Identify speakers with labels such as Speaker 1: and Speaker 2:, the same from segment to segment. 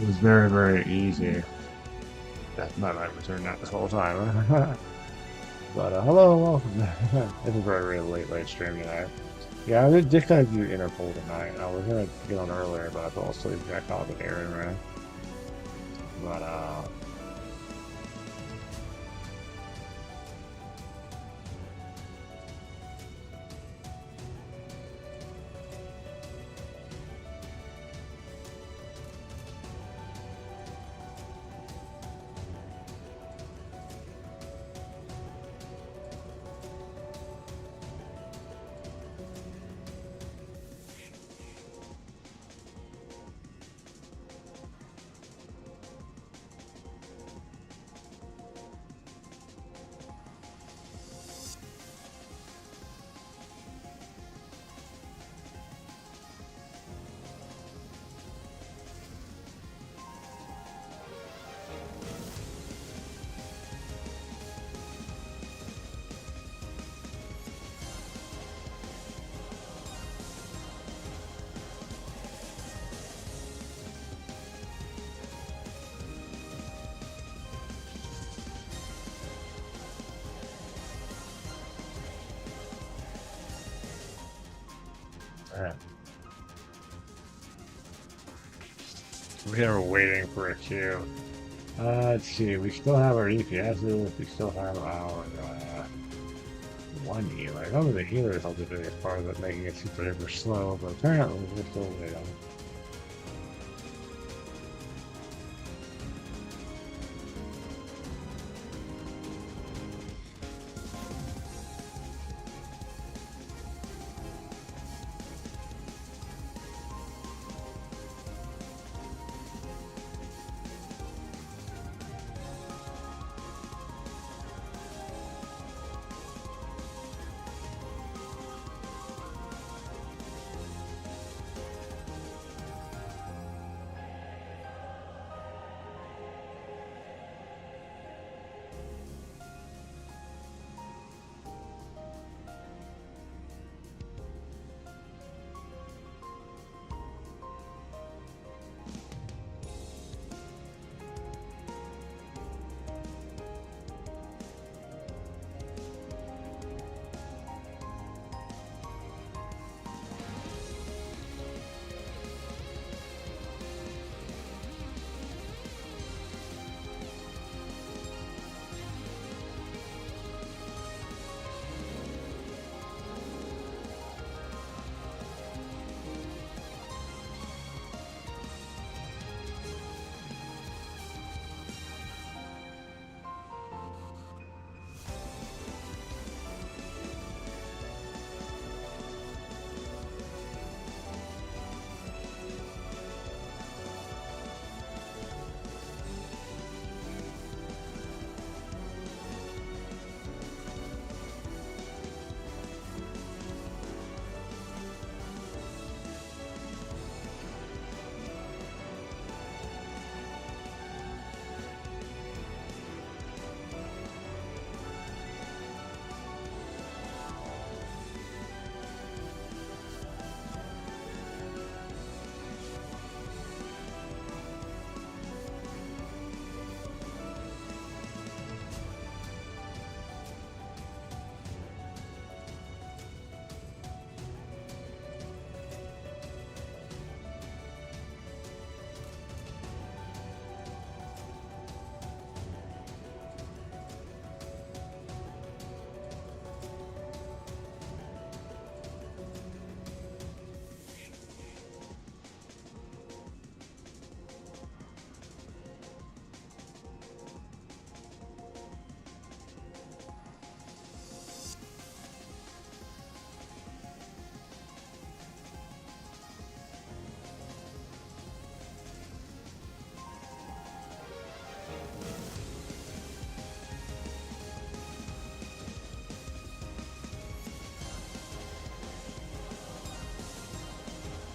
Speaker 1: was very, very easy. That's my mic was turned out this whole time. But hello, welcome. It's a very, very late stream tonight. Yeah, I did kind of do Interpol tonight. I was gonna get on earlier, but I fell asleep. I caught up with Aaron, right? But uh, we are waiting for a queue. Let's see. We still have our EPSs. We still have our one healer. Some of the healers I'll do as part of it, making it super duper slow, but apparently we're still waiting.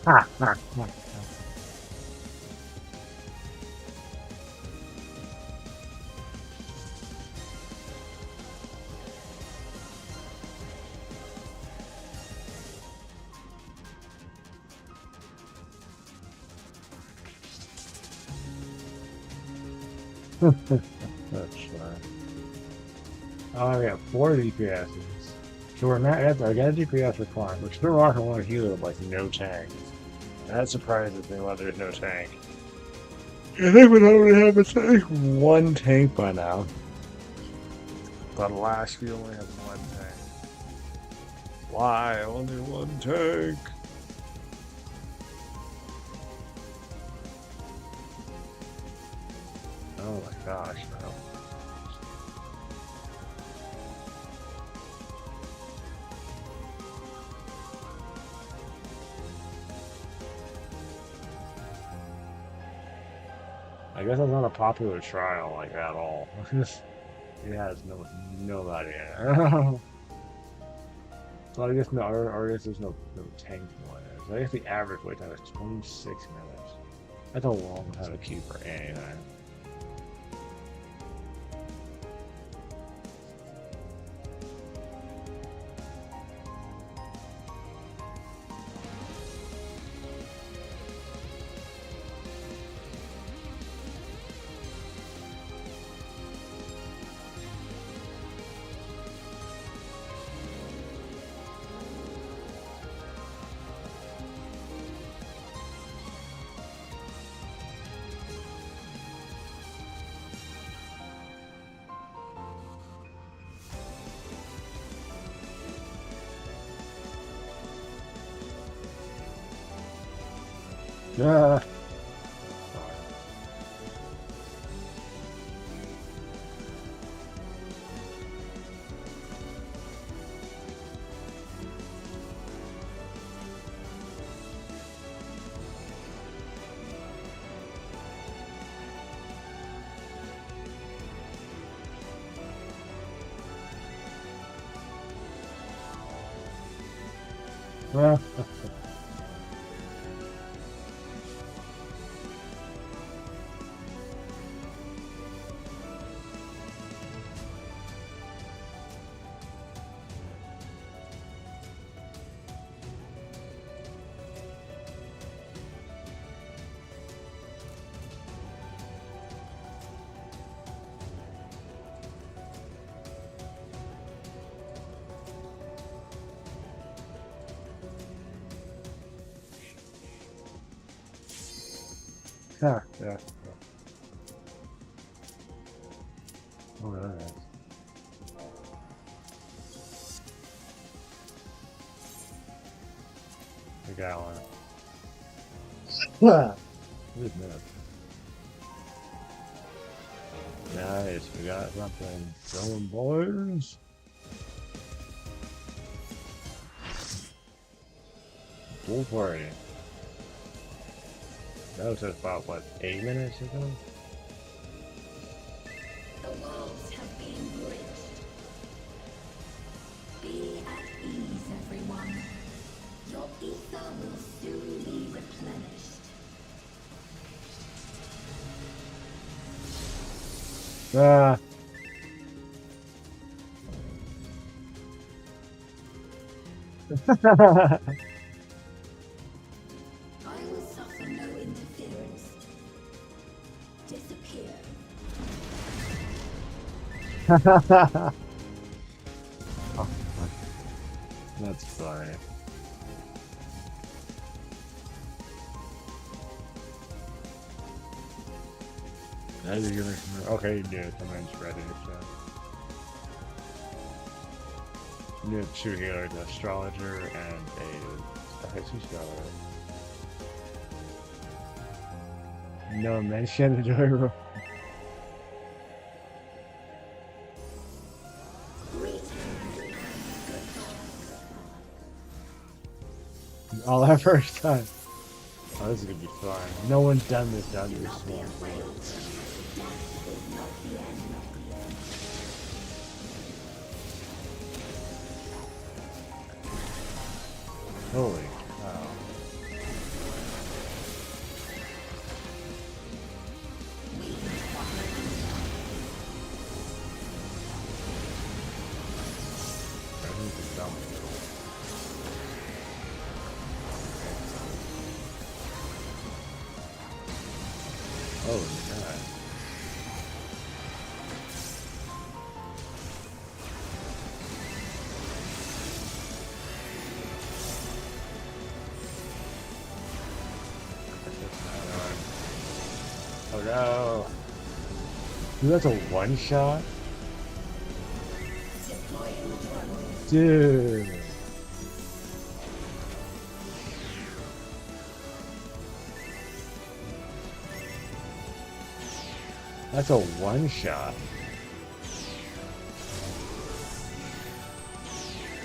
Speaker 1: Ha, ha, ha. That's fine. Oh, we got 4 DPSs. So we're not at the, I got a DPS requirement. We're still rocking one healer with like no tank. That surprises me why there's no tank. I think we already have a tank. One tank by now. But last we only have one tank. Why only one tank? Oh my gosh, no. I guess that's not a popular trial like at all. It has nobody in it. So I guess no, or I guess there's no tank one. So I guess the average wait time is 26 minutes. That's a long time to queue for anything. Yeah. Yeah. Yeah. Yeah. Oh, alright. I got one. Yeah. Good enough. Nice, we got something going, boys. Full party. That was just about, what, 8 minutes ago?
Speaker 2: The walls have been bridged. Be at ease, everyone. Your ether will soon be replenished.
Speaker 1: Ah.
Speaker 2: I will suffer no interference. Disappear.
Speaker 1: Oh, that's funny. How did you okay, you did. Someone's ready. So. You need 2 healers, an astrologer and a. Okay, 2 astrologer. No mention the joy roll. All that first time. Oh, this is gonna be fun. No one's done this down this one before. Holy cow. I think it's dumb. Oh, God. Oh no. Dude, that's a one shot? Dude. That's a one shot.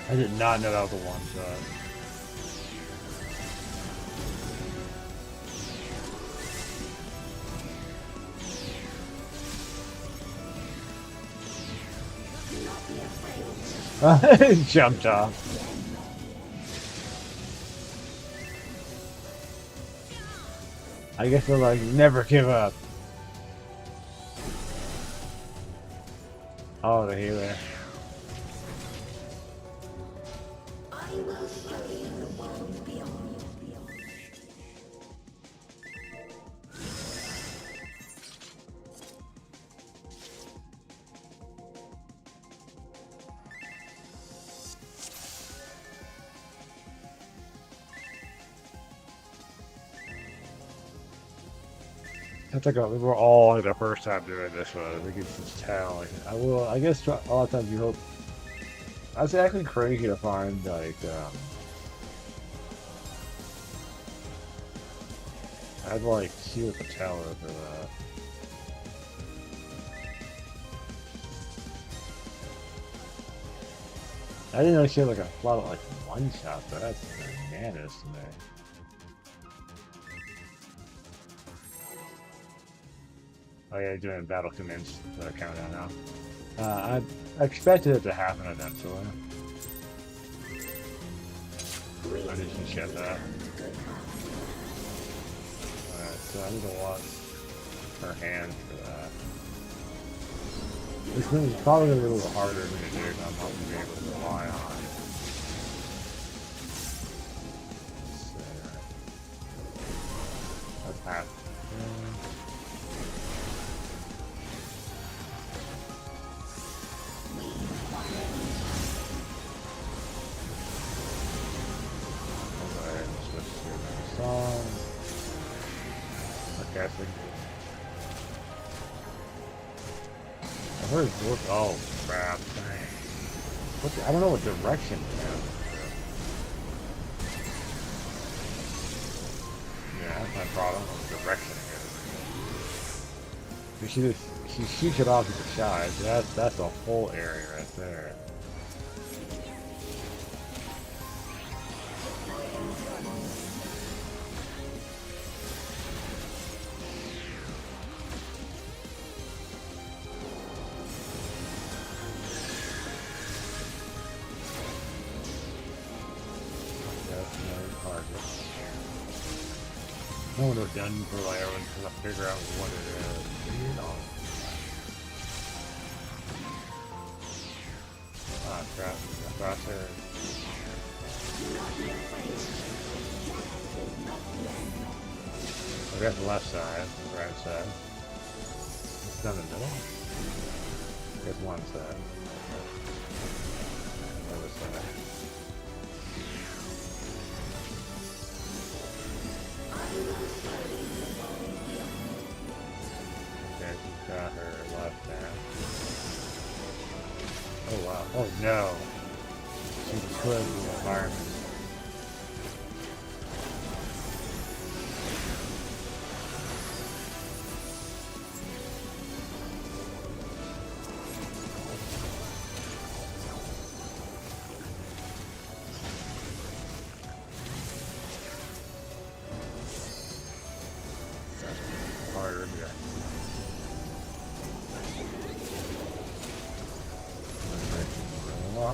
Speaker 1: I did not know that was a one shot. Jumped off. I guess they're like, never give up. Oh, the healer.
Speaker 2: I will show you the world beyond.
Speaker 1: That's like we were all like the first time doing this one. We can just tell. Like, I guess a lot of times you hope. It's actually crazy to find like I'd like see what the tell is for that. I didn't know she had like a lot of like one shot, but that's bananas to me. Oh yeah, doing battle commence countdown now. I expected it to happen eventually. I didn't get that. Alright, so I need to watch her hand for that. It's probably gonna be a little harder for me to do because I'm not gonna be able to rely on. That's half. I heard it work. Oh crap! Dang. I don't know what direction it is. Yeah, that's my problem. What direction it is. She shoots it off to the side. That's a whole area right there. I want to done for like everyone to figure out what it is. You know. Ah, crap. Across there. I got the left side, the right side. It's down the middle. There's one side. The other side. Okay, she's got her left now. Oh wow. Oh no. She destroyed the environment.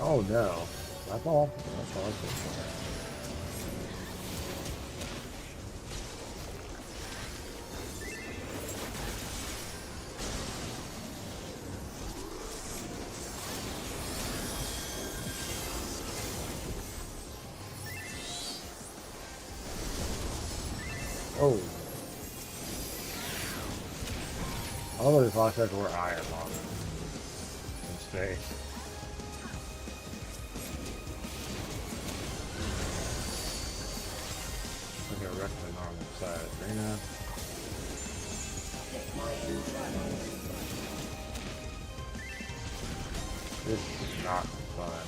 Speaker 1: Oh no. That's all. That's all I think for. Oh. I love this last second where I am on in space. I'm gonna wreck the normal side arena. This is not fun.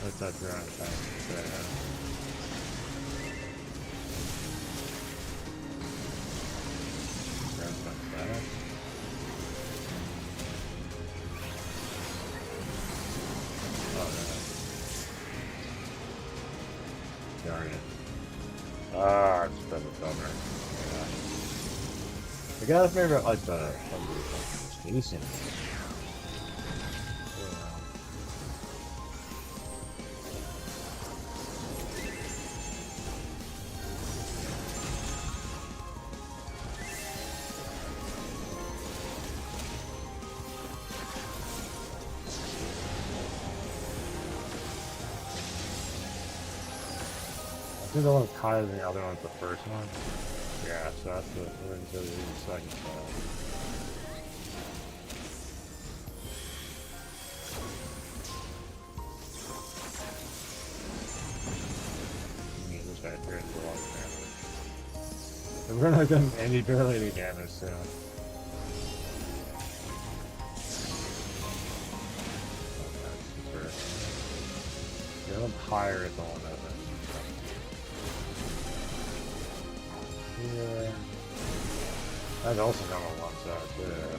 Speaker 1: Let's touch around time. Grab some back. Oh no. Darn it. Ah, it's better cover. Yeah. The guy's favorite like the Jason. I think the one with Kai and the other one's the first one. Yeah, so that's the we're into the second side. This guy here is a lot of damage. And we're not doing any barely any damage soon. The one higher is the one that yeah. That's also come on one side, yeah.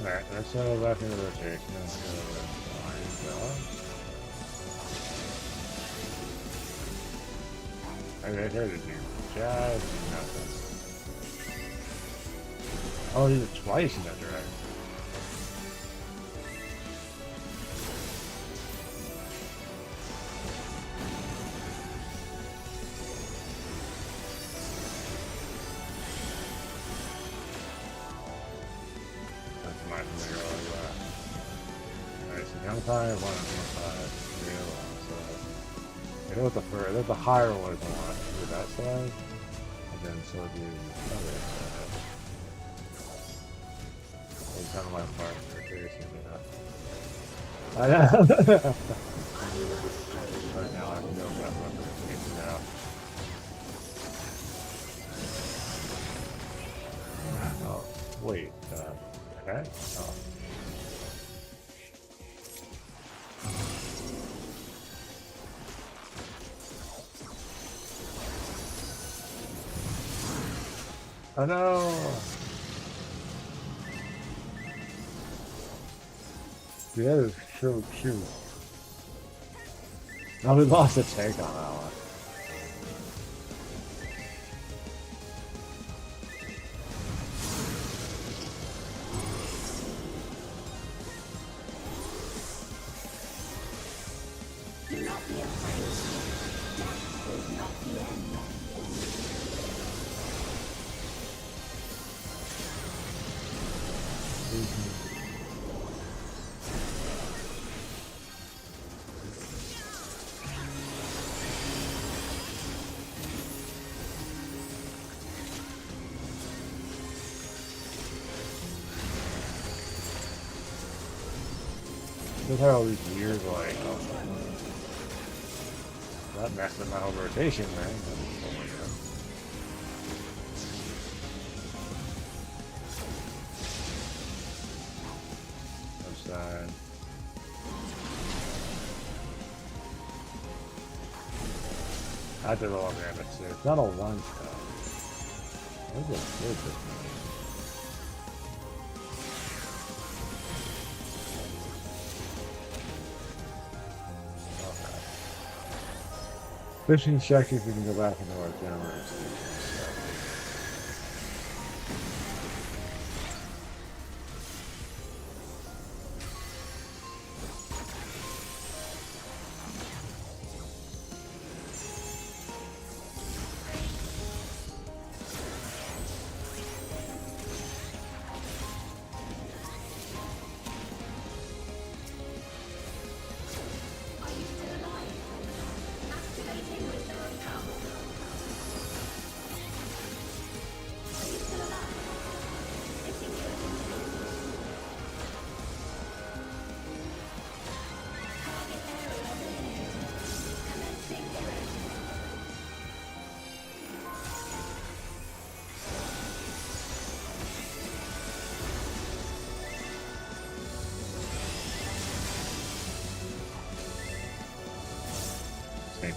Speaker 1: Alright, let's settle back into rotation. Let's go I heard it do just nothing. Oh, he did it twice in that direction. That's my familiar with that. Alright, so down side, one side, three on one side. I know what the first, the higher one is the one to that side, and then so do the other side. It's kind of my part for seriously, I know. Right now I can go back up and take it out. Oh, wait, okay? Oh. Oh no! Dude, that is so cute. No, we lost a tank on that one.
Speaker 2: Do not be afraid. Death is not the end.
Speaker 1: Just had all these weird, like, that messed up my whole rotation, man. Oh my god. Outside. I did a lot of damage too. It's not a one shot. Where's this? Fishing check if we can go back into our cameras.
Speaker 2: Are you still alive?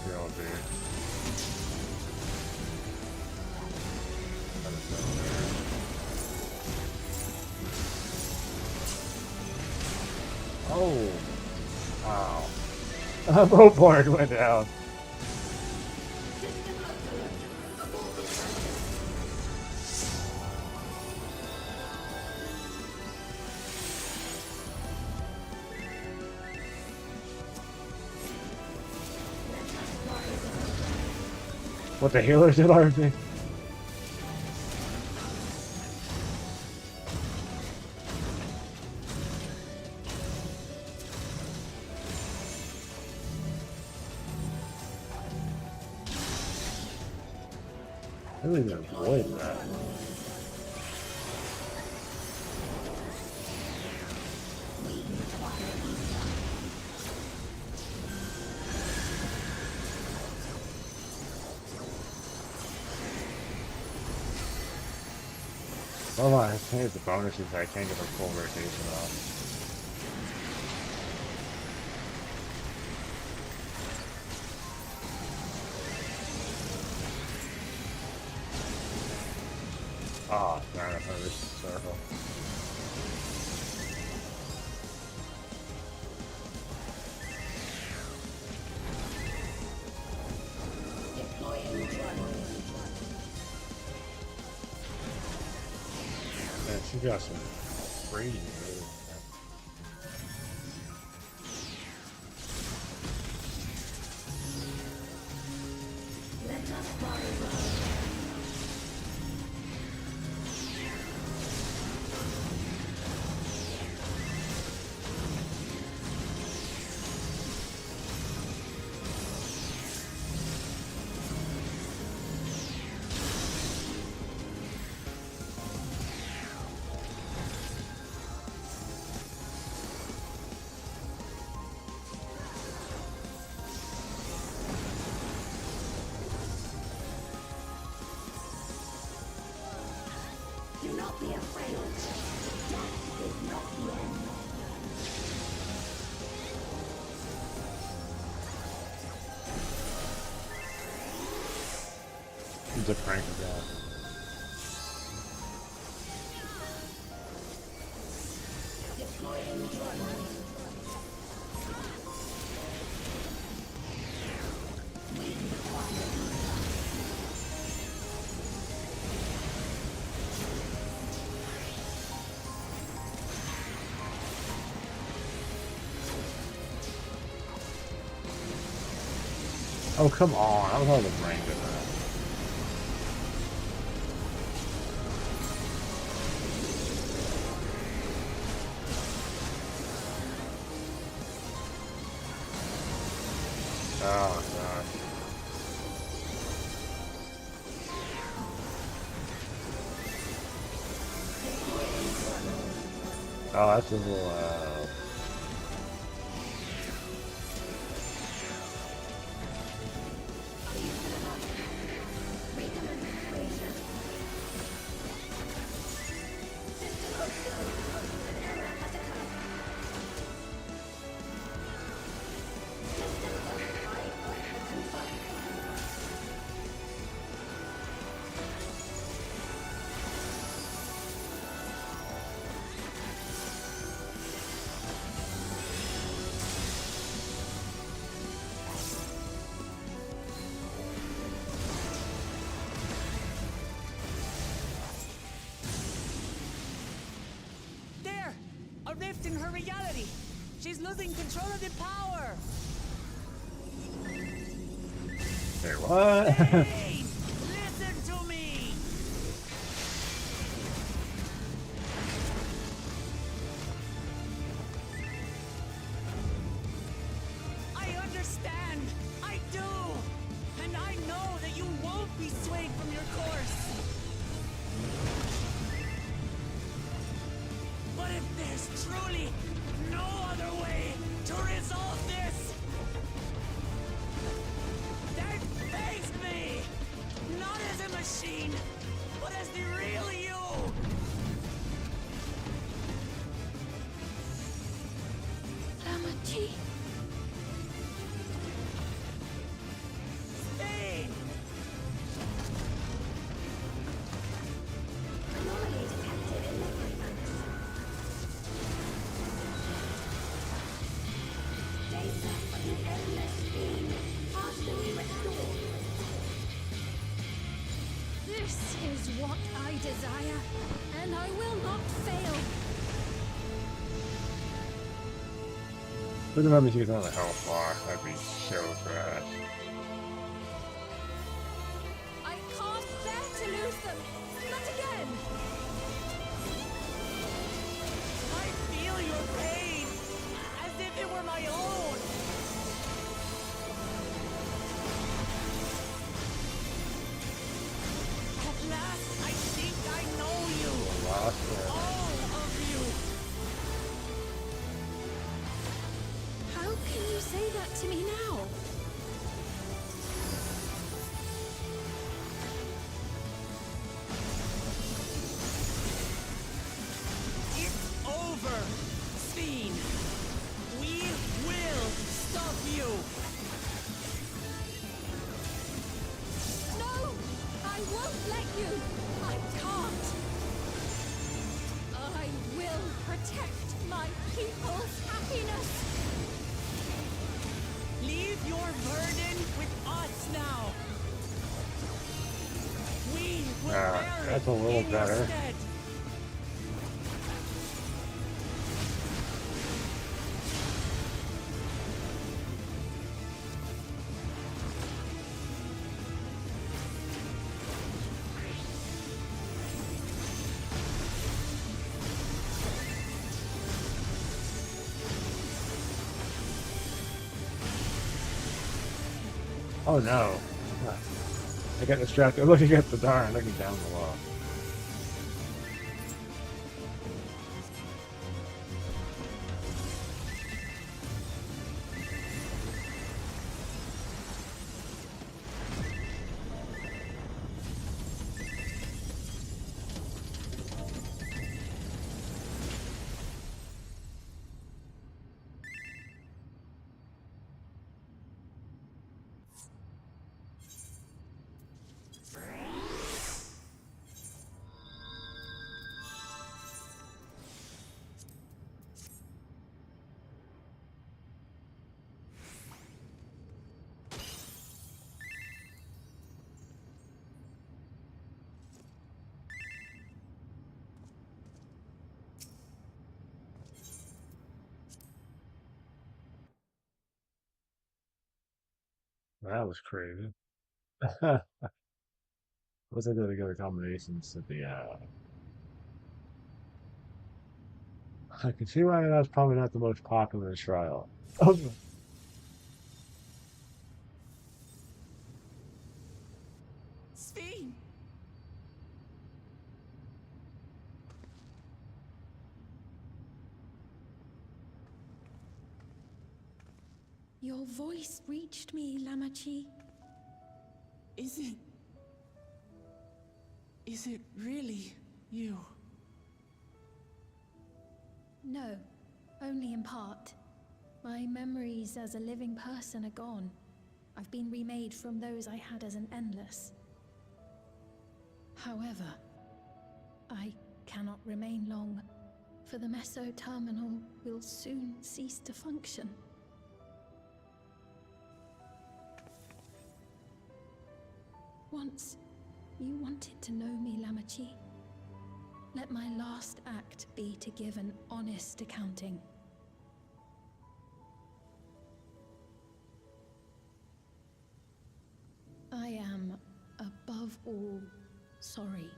Speaker 1: You'll be. Oh, wow. Boat board went down. What the healers did RP? I didn't even avoid that. Well, I think the bonus is I can't get a full rotation off. Oh, man, I thought this is circle. Man, she got some crazy moves.
Speaker 2: Do not be afraid. Death is not the end.
Speaker 1: He's a prank god.
Speaker 2: Deploying drone.
Speaker 1: Oh, come on. I was on the brain with that. Oh, God. Oh, that's a little,
Speaker 3: There! A rift in her reality! She's losing control of the power!
Speaker 1: Hey, what?
Speaker 3: Hey! Listen to me! I understand! I do! And I know that you won't be swayed from your course! But if there's truly no other way to resolve this, then face me! Not as a machine, but as the real you!
Speaker 2: Amity.
Speaker 4: This is what I desire, and I will not fail.
Speaker 1: Look at me, she's on the health bar. That'd be so trash.
Speaker 4: I can't bear to lose them. Not again.
Speaker 3: I feel your pain, as if it were my own. At last, I think I know you.
Speaker 1: Lost it.
Speaker 3: All of you.
Speaker 4: How can you say that to me now?
Speaker 3: It's over, Steen. We will stop you.
Speaker 4: No! I won't let you! I can't! I will protect my people's happiness!
Speaker 3: Leave your burden with us now. We will bear
Speaker 1: that's
Speaker 3: it
Speaker 1: a little
Speaker 3: in your
Speaker 1: better.
Speaker 3: stead.
Speaker 1: Oh no. I got distracted looking at the darn, looking down the wall. That was crazy. What's I gonna get combinations to the I can see why that's probably not the most popular trial.
Speaker 3: Steen.
Speaker 4: Your voice reached me, Lamachi.
Speaker 3: Is it really you?
Speaker 4: No, only in part. My memories as a living person are gone. I've been remade from those I had as an endless. However, I cannot remain long, for the meso-terminal will soon cease to function. Once, you wanted to know me, Lamachi. Let my last act be to give an honest accounting. I am, above all, sorry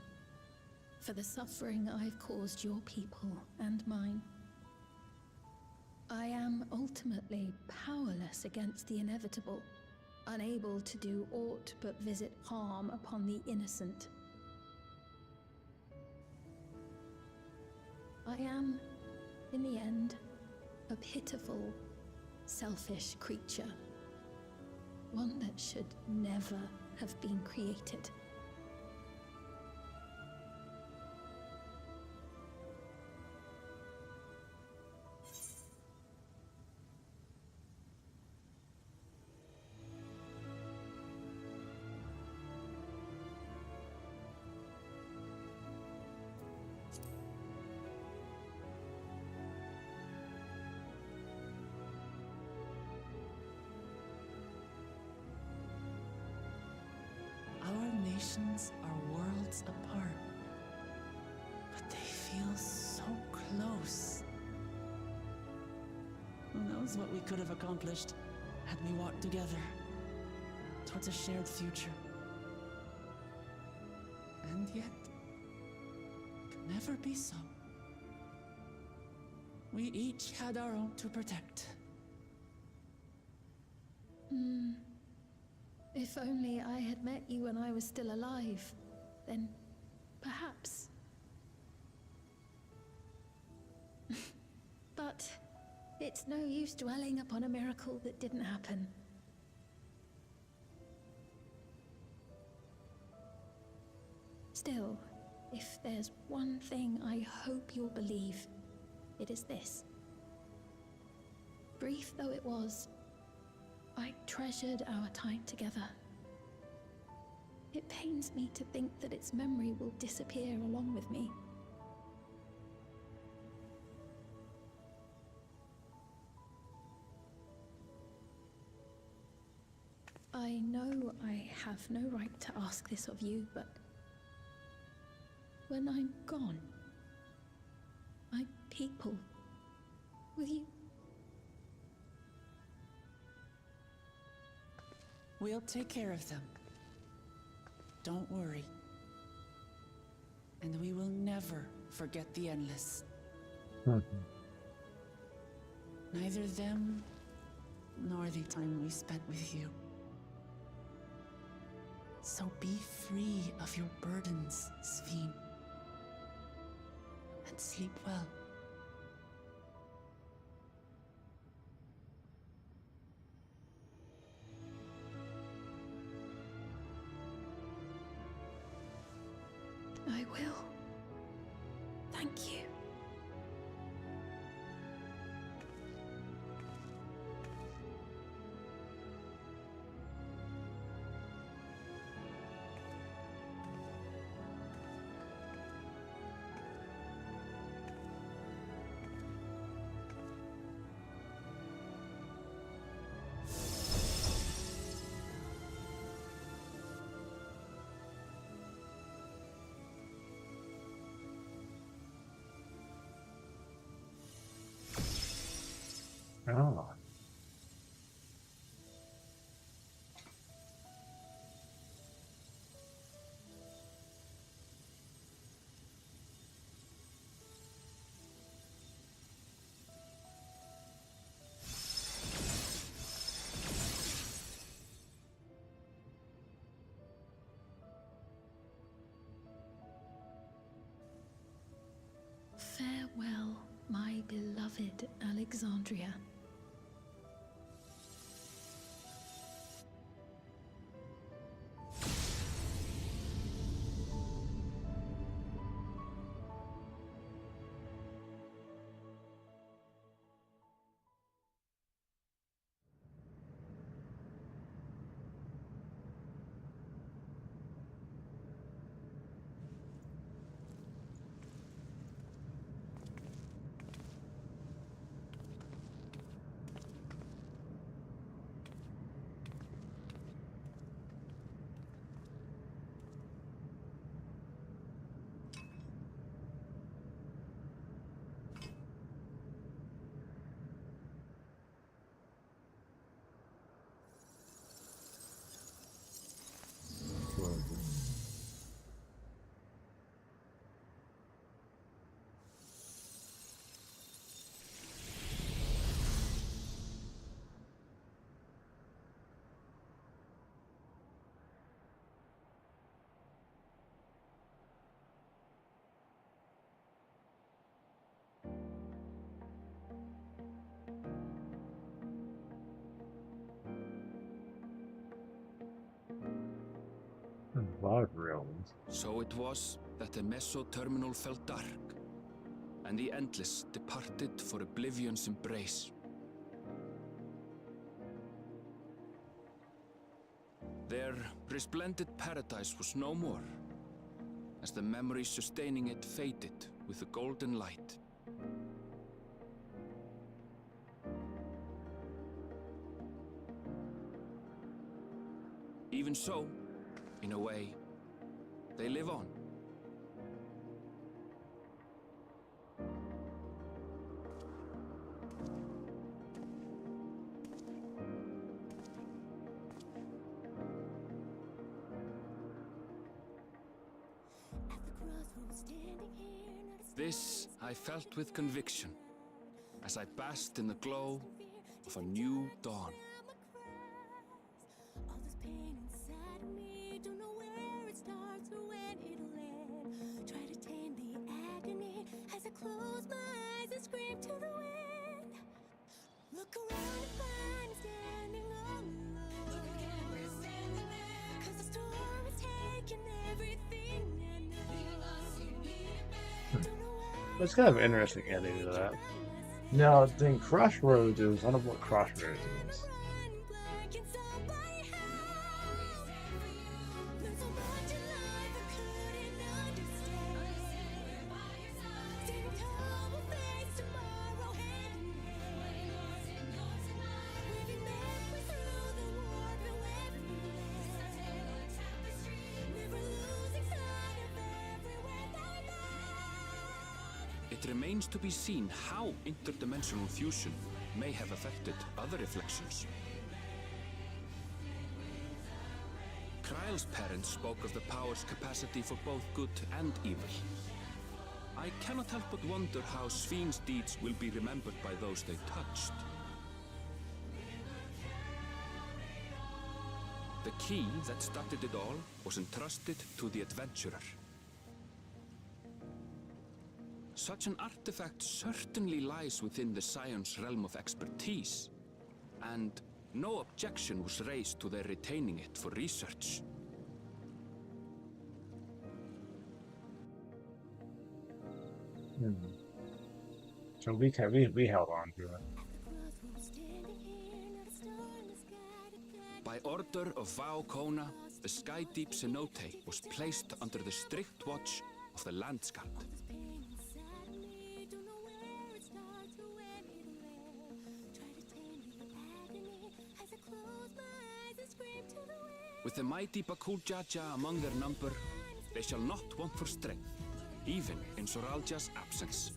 Speaker 4: for the suffering I've caused your people and mine. I am ultimately powerless against the inevitable, unable to do aught but visit harm upon the innocent. I am, in the end, a pitiful, selfish creature. One that should never have been created.
Speaker 3: Our nations are world
Speaker 5: knows what we could have accomplished had we walked together towards a shared future. And yet, it could never be so. We each had our own to protect.
Speaker 4: If only I had met you when I was still alive, then perhaps. But it's no use dwelling upon a miracle that didn't happen. Still, if there's one thing I hope you'll believe, it is this. Brief though it was, I treasured our time together. It pains me to think that its memory will disappear along with me. I know I have no right to ask this of you, but when I'm gone, my people, will you?
Speaker 5: We'll take care of them. Don't worry. And we will never forget the Endless. Neither them, nor the time we spent with you. So be free of your burdens, Sveen. And sleep well.
Speaker 4: I will. Thank you.
Speaker 1: Oh.
Speaker 4: Farewell, my beloved Alexandria.
Speaker 1: A lot of realms.
Speaker 6: So it was that the Meso-terminal fell dark, and the Endless departed for oblivion's embrace. Their resplendent paradise was no more, as the memory sustaining it faded with the golden light. Even so, in a way, they live on. This I felt with conviction as I basked in the glow of a new dawn.
Speaker 2: All this pain inside of me, don't know where it starts or when it'll end. Try to tame the agony as I close my eyes and scream to the wind. Look around and find me standing all alone. Look again, we're standing there. 'Cause the storm has taken everything I know. Don't know why
Speaker 1: It's kind of interesting ending to that. Now, I think Crossroads is, I don't know what Crossroads is.
Speaker 2: running black and somebody help. There's so much in life I couldn't understand. Standing tall, we'll face tomorrow hand in hand. We've been halfway through the war, but we're never losing sight of everywhere they led.
Speaker 6: It remains to be seen how interdimensional fusion may have affected other reflections. Kryle's parents spoke of the power's capacity for both good and evil. I cannot help but wonder how Svin's deeds will be remembered by those they touched. The key that started it all was entrusted to the adventurer. Such an artifact certainly lies within the Scion's realm of expertise, and no objection was raised to their retaining it for research.
Speaker 1: So we held on to it.
Speaker 6: By order of Vau Kona, the Sky Deep cenote was placed under the strict watch of the Landsguard. With the mighty Bakuljaja among their number, they shall not want for strength, even in Soralja's absence.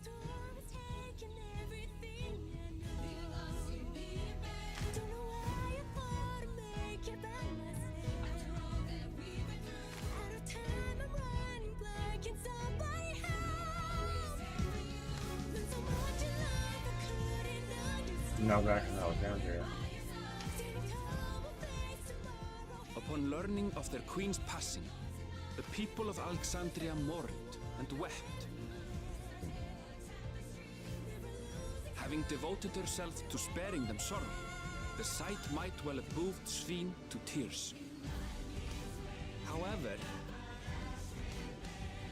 Speaker 1: Now back in Alexandria.
Speaker 6: Upon learning of their queen's passing, the people of Alexandria mourned and wept. Having devoted herself to sparing them sorrow, the sight might well have moved Svin to tears. However,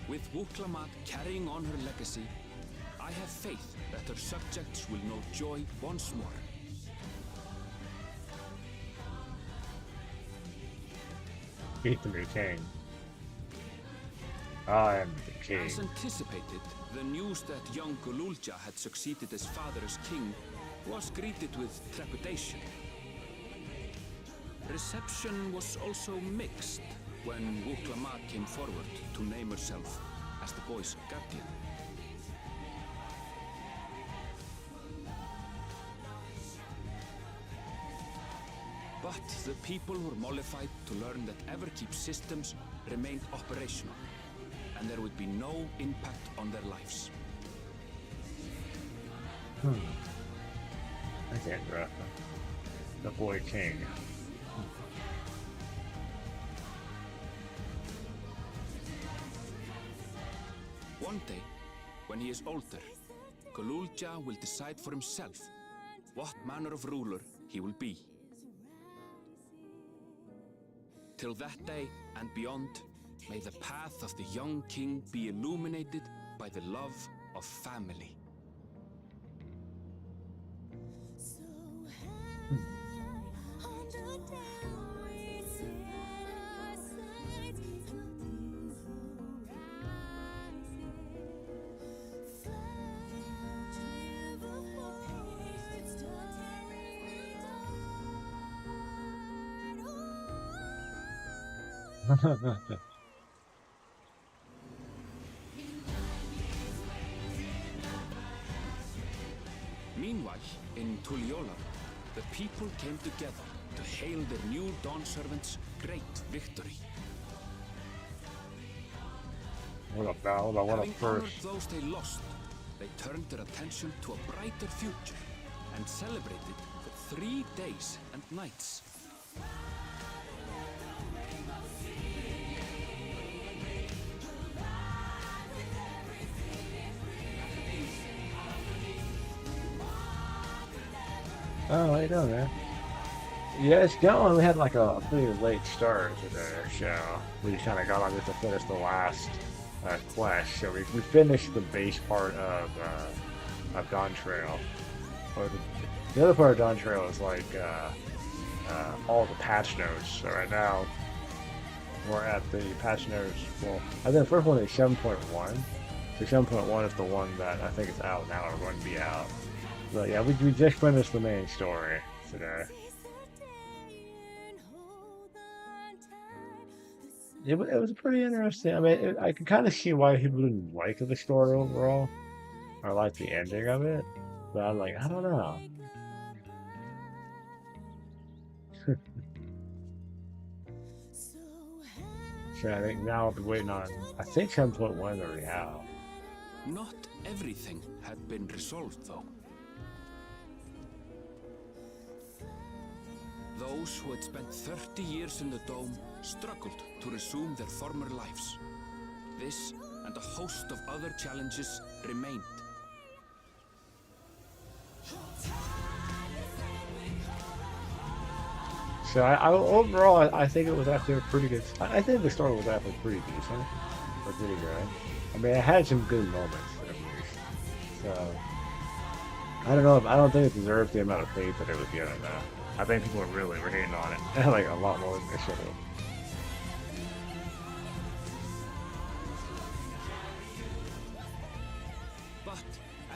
Speaker 6: with Wuklamat carrying on her legacy, I have faith that her subjects will know joy once more.
Speaker 1: Beat the new king. I am the king.
Speaker 6: As anticipated, the news that young Gululja had succeeded his father as king was greeted with trepidation. Reception was also mixed when Wuklamat came forward to name herself as the boy's guardian. But the people were mollified to learn that Everkeep systems remained operational, and there would be no impact on their lives.
Speaker 1: I can't grasp it. The boy king.
Speaker 6: One day, when he is older, Gululja will decide for himself what manner of ruler he will be. Till that day and beyond, may the path of the young king be illuminated by the love of family. Meanwhile, in Tuliyola, the people came together to hail their new dawn servant's great victory.
Speaker 1: What up now? Hold on, what up
Speaker 6: Having honored
Speaker 1: first?
Speaker 6: those they lost, they turned their attention to a brighter future and celebrated for 3 days and nights.
Speaker 1: Oh, how you doing, man? Yeah, it's going. We had like a pretty late start to the show. We just kind of got on just to finish the last quest. So we finished the base part of Dawn Trail. Or the other part of Dawn Trail is like all the patch notes. So right now we're at the patch notes. Well, I think the first one is 7.1. So 7.1 is the one that I think is out now or going to be out. But yeah, we just finished the main story today. It was pretty interesting. I mean, I can kind of see why people didn't like the story overall, or like the ending of it. But I'm like, I don't know. So I think now I'll be waiting on. I think 7.1 already out.
Speaker 6: Not everything had been resolved, though. Those who had spent 30 years in the Dome struggled to resume their former lives. This and a host of other challenges remained.
Speaker 1: So overall, I think it was actually a pretty good. I think the story was actually pretty decent, or pretty good. I mean, it had some good moments at least. So I don't know. I don't think it deserved the amount of faith that it was given. Though I think people were hating on it, like a lot more than they should have.
Speaker 6: But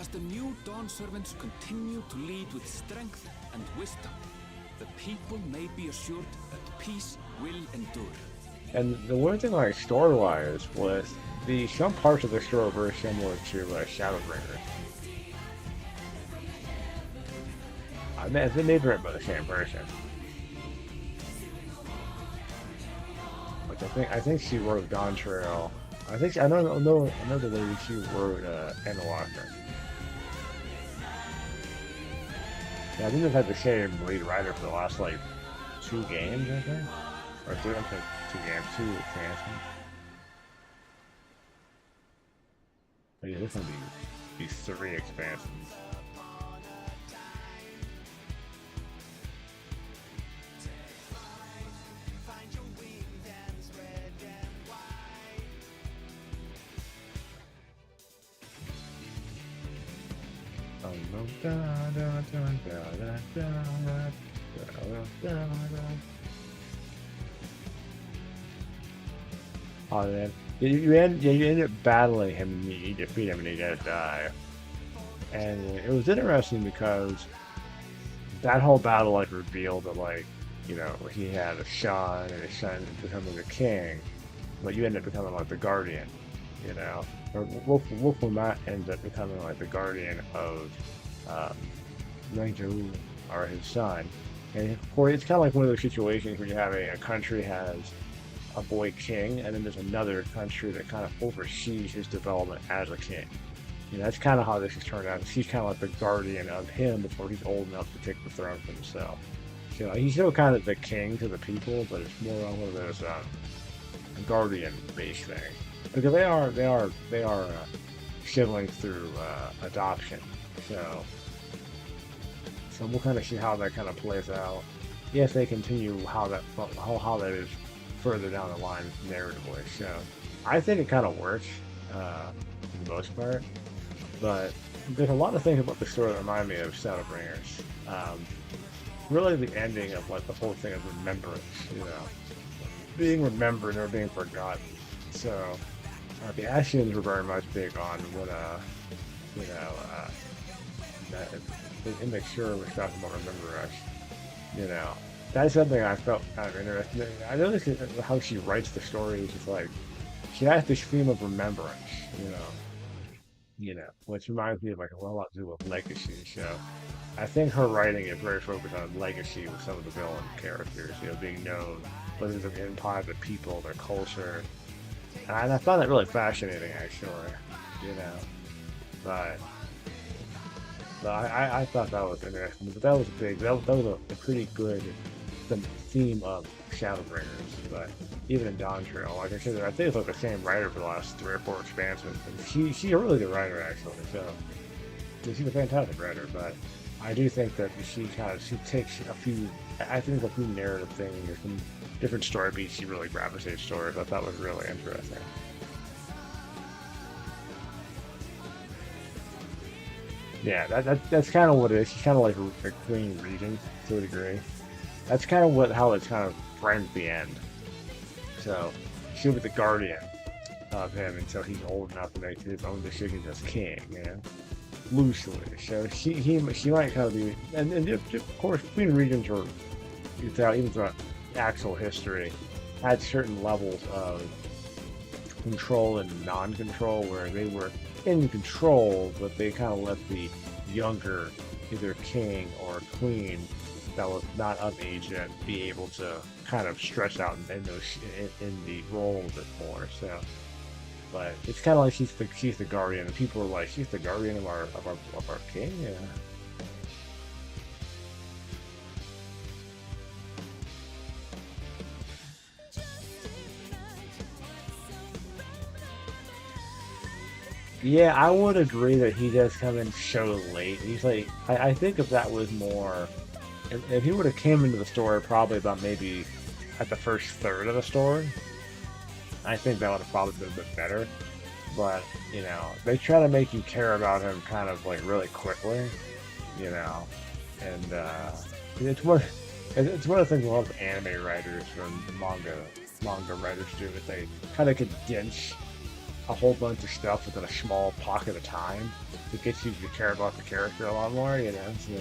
Speaker 6: as the new Dawn servants continue to lead with strength and wisdom, the people may be assured that peace will endure.
Speaker 1: And the one thing, like story-wise, was some parts of the story were very similar to Shadowbringers. I mean, it's made written by the same person. Which I think she wrote Dawn Trail. I know the lady she wrote Endwalker. Yeah, I think they've had the same lead writer for the last like 2 games, I think, or 2 games, 2 expansions. But yeah, this one be 3 expansions. Oh man, you end up battling him and you defeat him and he does die. And it was interesting because that whole battle like revealed that like, you know, he had a son and his son becoming the king, but you end up becoming like the guardian, you know. Or Wolfram ends up becoming like the guardian of Rangel, or his son. And it's kind of like one of those situations where you have a country has a boy king, and then there's another country that kind of oversees his development as a king. You know, that's kind of how this has turned out. He's kind of like the guardian of him before he's old enough to take the throne for himself. So he's still kind of the king to the people, but it's more on one of those guardian-based things. Because they are siblings through adoption. So we'll kind of see how that kind of plays out. If they continue how that is further down the line narratively. So I think it kind of works for the most part. But there's a lot of things about the story that remind me of Shadowbringers. Really the ending of like the whole thing of remembrance, you know. Being remembered or being forgotten. So the Ashians were very much big on what in the sure was talking about Remember Us. You know. That's something I felt kind of interesting. I noticed how she writes the stories. It's like she has this theme of remembrance, which reminds me of like a lot to do with legacy. So I think her writing is very focused on legacy with some of the villain characters, being known, whether it's the empire, the people, their culture, And I found that really fascinating, actually. You know, but I thought that was interesting. But that was big. That was a pretty good theme of Shadowbringers. But even in Dawn Trail, like I said, I think it's like the same writer for the last 3 or 4 expansions. And she's a really good writer, actually. So she's a fantastic writer. But I do think that she takes a few. I think a few narrative things or some different story beats she really gravitates towards. I thought was really interesting. Yeah, that's kind of what it is. She's kind of like a Queen Regent to a degree. That's kind of how it's kind of framed at the end. So she'll be the guardian of him until he's old enough to make his own decisions as king. You know, loosely. So she might kind of be, and of course Queen Regents were even throughout actual history had certain levels of control and non-control where they were in control, but they kind of let the younger, either king or queen that was not of age yet, be able to kind of stretch out in the role a bit more. So, but it's kind of like she's the guardian, and people are like, she's the guardian of our king. Yeah. Yeah, I would agree that he does come in so late. He's like, I think if that was more, if he would have came into the story probably about maybe at the first third of the story, I think that would have probably been a bit better. But, you know, they try to make you care about him kind of like really quickly, you know, and it's one, it's one of the things a lot of anime writers and manga writers do, is they kind of condense a whole bunch of stuff within a small pocket of time. It gets you to care about the character a lot more, you know. So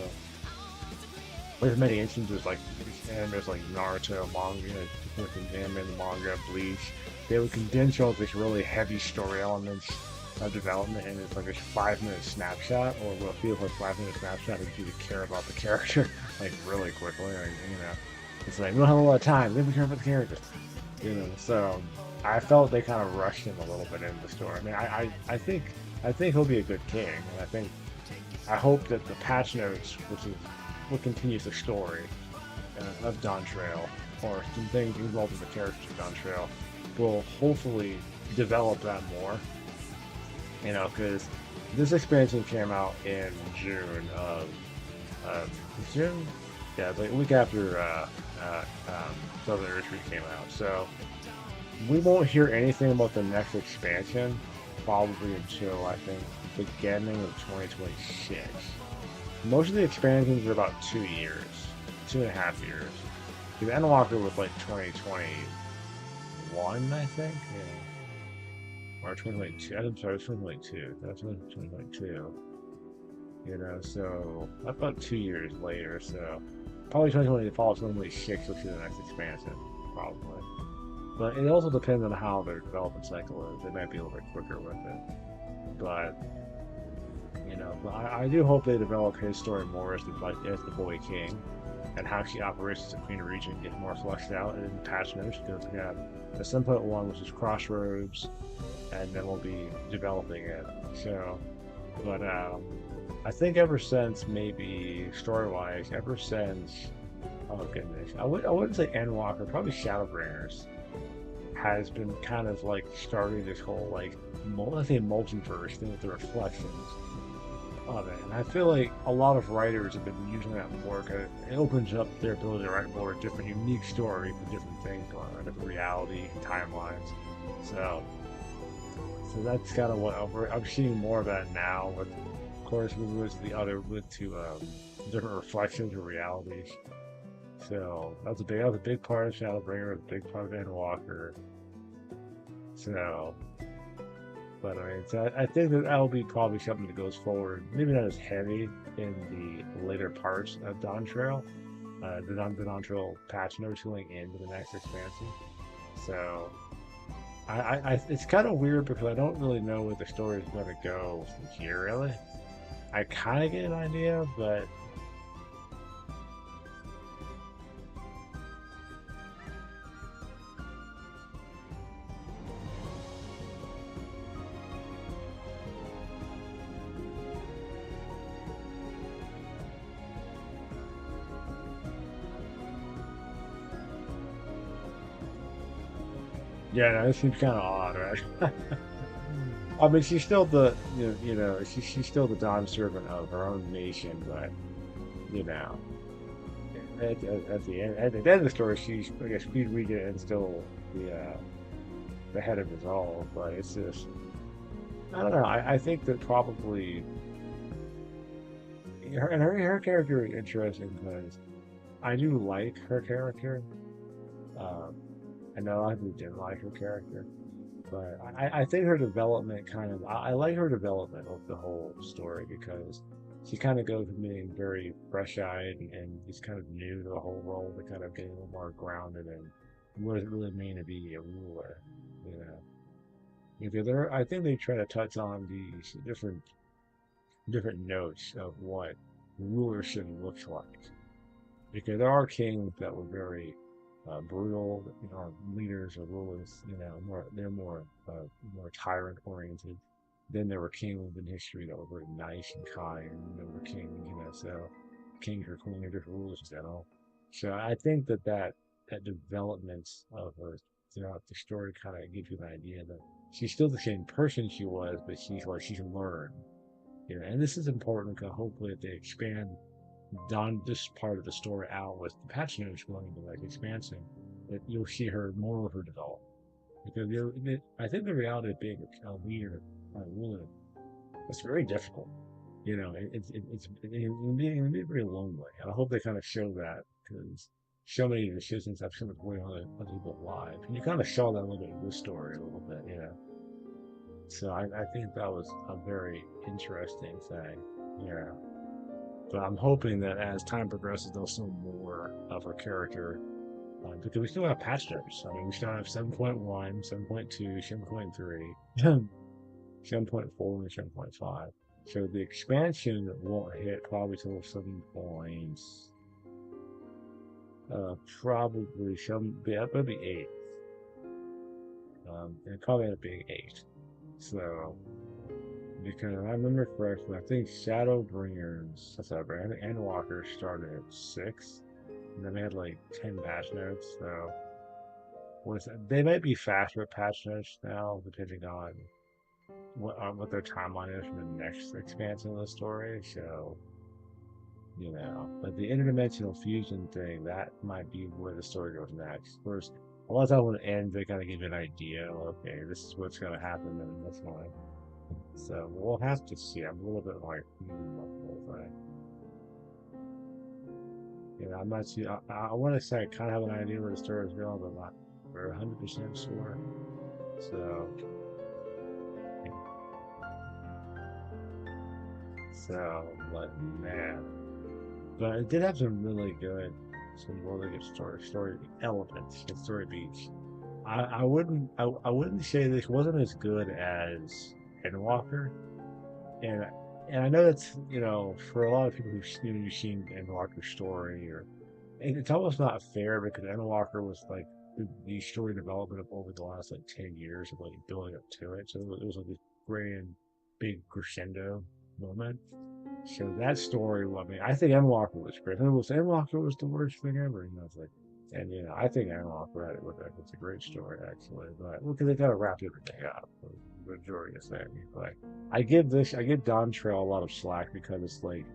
Speaker 1: there's many instances like animes like Naruto, manga, with anime and manga, Bleach. They would condense all this really heavy story elements of development, and it's like a 5-minute snapshot, or what feels like 5-minute snapshot, to get you to care about the character like really quickly. Like, you know, it's like we don't have a lot of time. Then we care about the character, you know. So I felt they kind of rushed him a little bit into the story. I mean, I think he'll be a good king, and I hope that the patch notes, which is what continues the story of Dawn Trail, or some things involved in the characters of Dawn Trail, will hopefully develop that more. You know, because this expansion came out in June of June, yeah, it's like a week after Southern Retreat came out. So we won't hear anything about the next expansion probably until, I think, beginning of 2026. Most of the expansions are about 2 years, 2.5 years. Because Endwalker was like 2021, I think. Yeah. Or 2022. I'm sorry, 2022. That's 2022. You know, so about 2 years later. So probably 2020 fall 2026 will see the next expansion, probably. But it also depends on how their development cycle is. They might be a little bit quicker with it. But, you know, I do hope they develop his story more as the boy king, and how she operates as a Queen Regent get more fleshed out in patch notes, because we have the 7.1, which is Crossroads, and then we'll be developing it. So, but I think ever since, maybe story-wise, ever since, oh goodness, I wouldn't say Endwalker, probably Shadowbringers has been kind of like starting this whole like let's say multiverse thing with the reflections of it, and I feel like a lot of writers have been using that more because it opens up their ability to write more different, unique stories with different things going on, different reality and timelines. So that's kind of what I'm seeing more of that now. With, of course, with the other different reflections of realities. So that was a big part of Shadowbringer, a big part of Endwalker. So, but I mean, so I think that'll be probably something that goes forward. Maybe not as heavy in the later parts of Dawn Trail. The Dawn Trail patch notes going into the next expansion. So, it's kind of weird because I don't really know where the story is going to go from here. Really, I kind of get an idea, but. Yeah, no, this seems kind of odd, right? I mean, she's still the she's still the Dom servant of her own nation, but you know, at the end of the story, she's I guess Speed Regan and still the head of it all. But it's just I don't know. I think that probably her character is interesting because I do like her character. Um, I know a lot of people didn't like her character. But I think her development kind of I like her development of the whole story because she kind of goes from being very fresh-eyed and is kind of new to the whole role to kind of getting a little more grounded and what does it really mean to be a ruler, you know? Because I think they try to touch on these different notes of what rulership looks like. Because there are kings that were very brutal, leaders or rulers, they're more tyrant oriented. Then there were kings in history that were very nice and kind. There were kings, so kings or queens are different rulers in general. So I think that development of her throughout the story kind of gives you an idea that she's still the same person she was, but she's learned. And this is important because hopefully if they expand done this part of the story out with the patch notes going to like expansion, that you'll see her more of her develop. Because I think the reality of being a leader or a ruler, it's very difficult. It can be very lonely. And I hope they kind of show that because so many decisions have so much weight on other people's lives. And you kind of show that a little bit in this story a little bit. So I think that was a very interesting thing. Yeah. But I'm hoping that as time progresses, they'll show more of her character because we still have patch notes. I mean, we still have 7.1, 7.2, 7.3, 7.4, and 7.5. So the expansion won't hit probably till 7 points. Probably maybe 8. And probably end up being 8. So because I remember correctly, I think Shadowbringers, that's not right, Endwalker started at 6, and then they had like 10 patch notes, so they might be faster at patch notes now, depending on what their timeline is for the next expansion of the story, so, but the interdimensional fusion thing, that might be where the story goes next. First, a lot of times when it ends, they kind of give you an idea, okay, this is what's going to happen, and that's why. So we'll have to see. I'm a little bit like, about the whole thing. I'm not sure. I want to say I kind of have an idea where the story is going, but I'm not very 100% sure. So, but man, but it did have some really good story elements, and story beats. I wouldn't say this wasn't as good as Endwalker, and and I know that's for a lot of people who've seen Endwalker's story, or it's almost not fair because Endwalker was like the story development of over the last like 10 years of like building up to it, so it was like this grand big crescendo moment. So that story, well, I mean, I think Endwalker was great. Endwalker was the worst thing ever. It's like, and I think Endwalker had it with it. It's a great story actually, but because they kind of wrapped everything up, the majority of things. Like I give Don Trail a lot of slack because it's like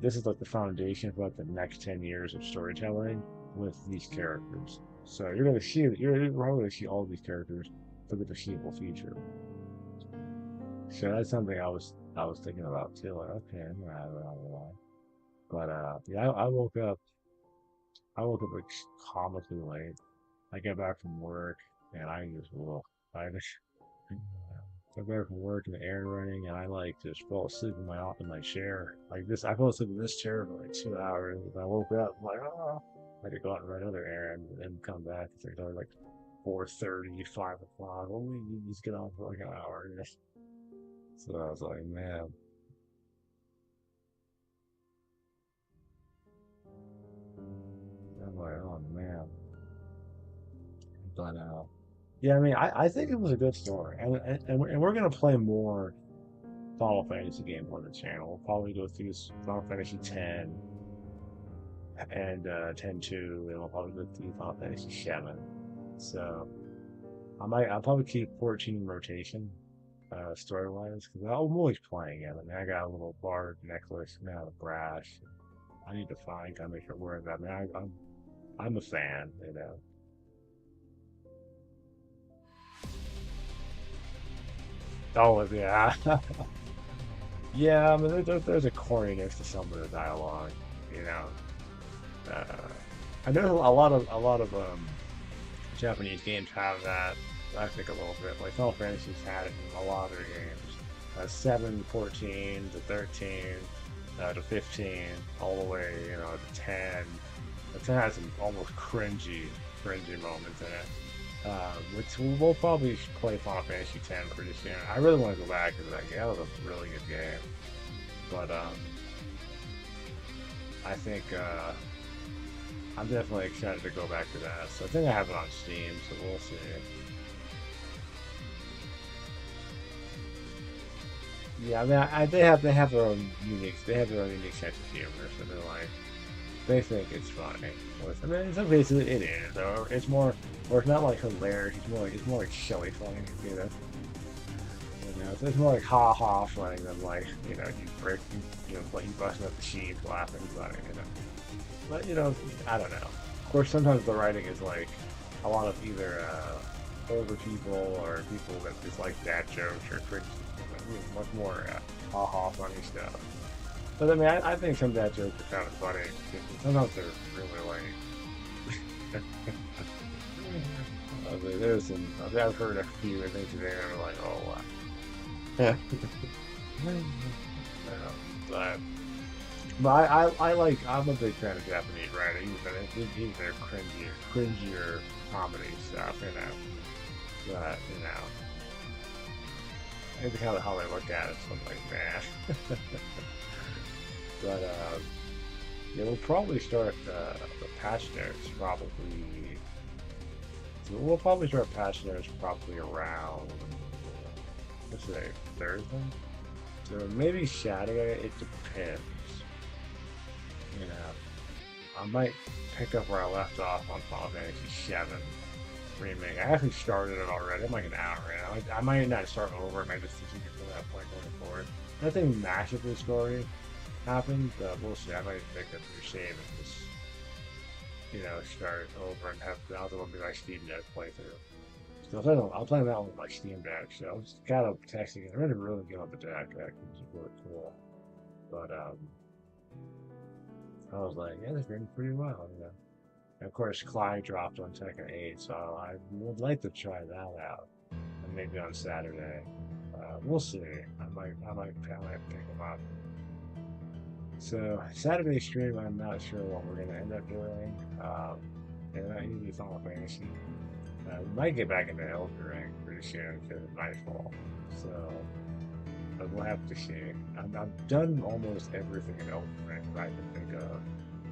Speaker 1: this is like the foundation for like the next 10 years of storytelling with these characters. So you're probably gonna see all these characters for the foreseeable future. So that's something I was thinking about too. Like, okay, I'm gonna have it on the line. But yeah, I woke up like comically late. I got back from work and I just got back from work and the air running and I like just fell asleep in my chair. Like this I fell asleep in this chair for like 2 hours. And I woke up I'm like, oh, I had to go out and run another errand and come back. It's like 4:30, 5 o'clock. Well, we just get on for like an hour. So I was like, man, I'm like, oh man. But yeah, I mean, I think it was a good story, and we're gonna play more Final Fantasy games on the channel. We'll probably go through Final Fantasy 10 and 10-2, and we'll probably go through Final Fantasy 7. So I'll probably keep 14 in rotation, story-wise, because I'm always playing it. I mean, I got a little bard necklace now, a brash. I need to find, gotta make sure where of that. I mean, I'm a fan, you know. Oh yeah, yeah. I mean, there's a corniness to some of the dialogue, you know. Uh, I know a lot of Japanese games have that. I think a little bit. Like Final Fantasy's had it in a lot of their games. 7, 14 to 13 to 15, all the way, you know, to 10. The 10 has some almost cringy moments in it. Which we'll probably play Final Fantasy 10 pretty soon. I really want to go back to that game. That was a really good game. But I think I'm definitely excited to go back to that. So I think I have it on Steam, so we'll see. Yeah, I mean, they have their own unique sense of humor. So they're like they think it's funny. I mean, in some cases it is, or it's not like hilarious. It's more like silly funny, you know. You know, so it's more like ha ha funny than like like you busting up the sheets laughing funny, you know. But you know, I don't know. Of course, sometimes the writing is like a lot of either older people or people that just like dad jokes or cringe, much more ha-ha funny stuff. But I mean, I think some dad jokes are kind of funny. Sometimes they're really like. I mean, there's some. I've heard a few and things today that are like, oh wow. but I'm a big fan of Japanese writing, even their cringier comedy stuff, you know. But you know, it's kind of how they look at it. So I'm like, man. But yeah, we'll probably start the patch notes probably. So we'll probably start patch notes probably around, let's say, Thursday. So maybe Saturday. It depends. You know, I might pick up where I left off on Final Fantasy VII Remake. I actually started it already. I'm like an hour in. I might not start over. I might just continue from that point going forward. Nothing massively story happened, but we'll see. I might pick up your save and just, you know, start over and have the other one be my Steam Deck playthrough. So I'll play that one with my Steam Deck. So I was kind of testing it. I'm ready to really get on the deck. It's really cool. But I was like, yeah, this ring's pretty well, you know. And of course, Clyde dropped on Tekken 8, so I would like to try that out. And maybe on Saturday. We'll see. I might pick them up. So Saturday stream, I'm not sure what we're gonna end up doing. And that usually Final Fantasy. We might get back into Elden Ring pretty soon because it's Nightfall. So but we'll have to see. I've done almost everything in Elden Ring that I can think of.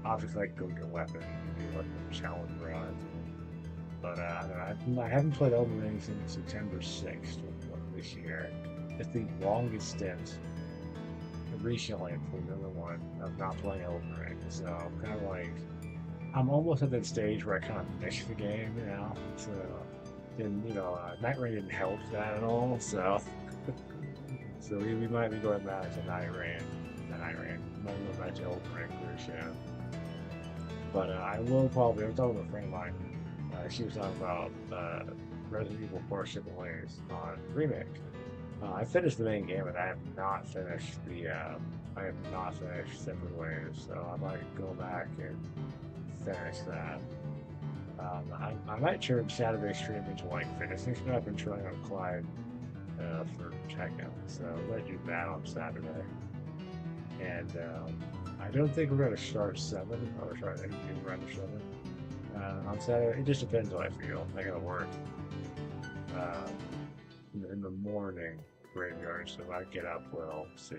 Speaker 1: Obviously, I could go get weapons and do like challenge runs. But I haven't played Elden Ring since September 6th of this year. It's the longest stint recently for another one of not playing Elden Ring. So I'm kind of like, I'm almost at that stage where I kind of miss the game, you know. So, and you know, Night Rain didn't help that at all. So, so we might be going back to Night Rain. We might go back to Elden Ring pretty soon. But I will probably. I was talking with a friend of mine. She was talking about Resident Evil 4 Shipping Ways on Remake. I finished the main game, and I have not finished Separate Ways, so I might go back and finish that. I might turn Saturday stream into like finishing stuff. I've been trying on Clyde for Tekken, so I might do that on Saturday. And I don't think we're going to start 7, or try to run 7 on Saturday. It just depends how I feel. I gotta work in the morning graveyard, so if I get up, we'll see.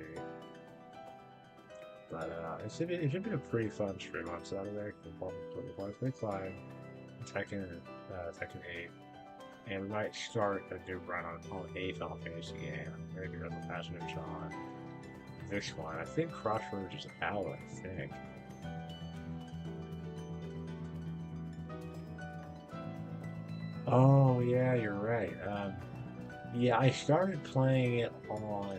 Speaker 1: But it should be a pretty fun stream on Saturday. We'll play Clyde, Tekken 8, and we might start a new run on a Final Fantasy game. Maybe run the Passionate on this one. I think Crossroads is out, I think. Oh, Oh yeah, you're right. Yeah, I started playing it on.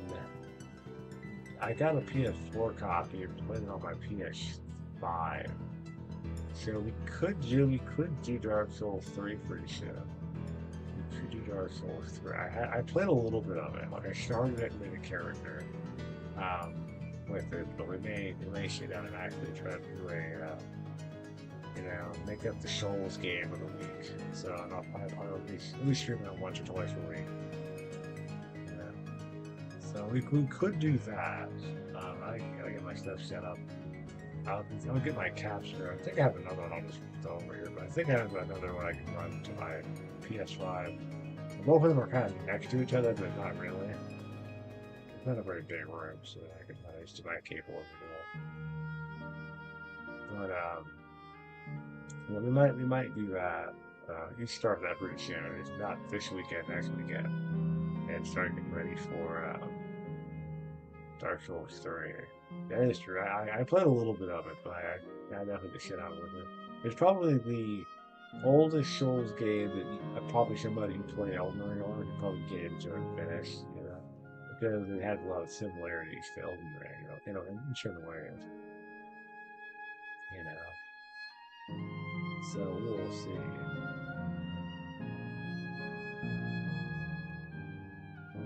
Speaker 1: I got a PS4 copy and played it on my PS5. So we could do Dark Souls 3 pretty soon. We could do Dark Souls 3. I played a little bit of it. Like I started it with a character um, with it, but we may sit down and actually try to do a make up the Souls game of the week. So I'll at least stream it once or twice a week. So we could do that. I gotta get my stuff set up. I'll get my capture. I think I have another one. I'll just throw over here, but I think I have another one I can run to my PS5. Both of them are kind of next to each other, but not really. It's not a very big room, so I can manage to my cable in the middle. But we might do that. You start that pretty soon. It's not this weekend, next weekend, and start getting ready for Dark Souls 3. That is true. I played a little bit of it, but I definitely just shit out with it. It's probably the oldest Souls game that probably somebody who played Elden Ring on could probably get into and finish, because it had a lot of similarities to Elden Ring, in certain ways, So we'll see.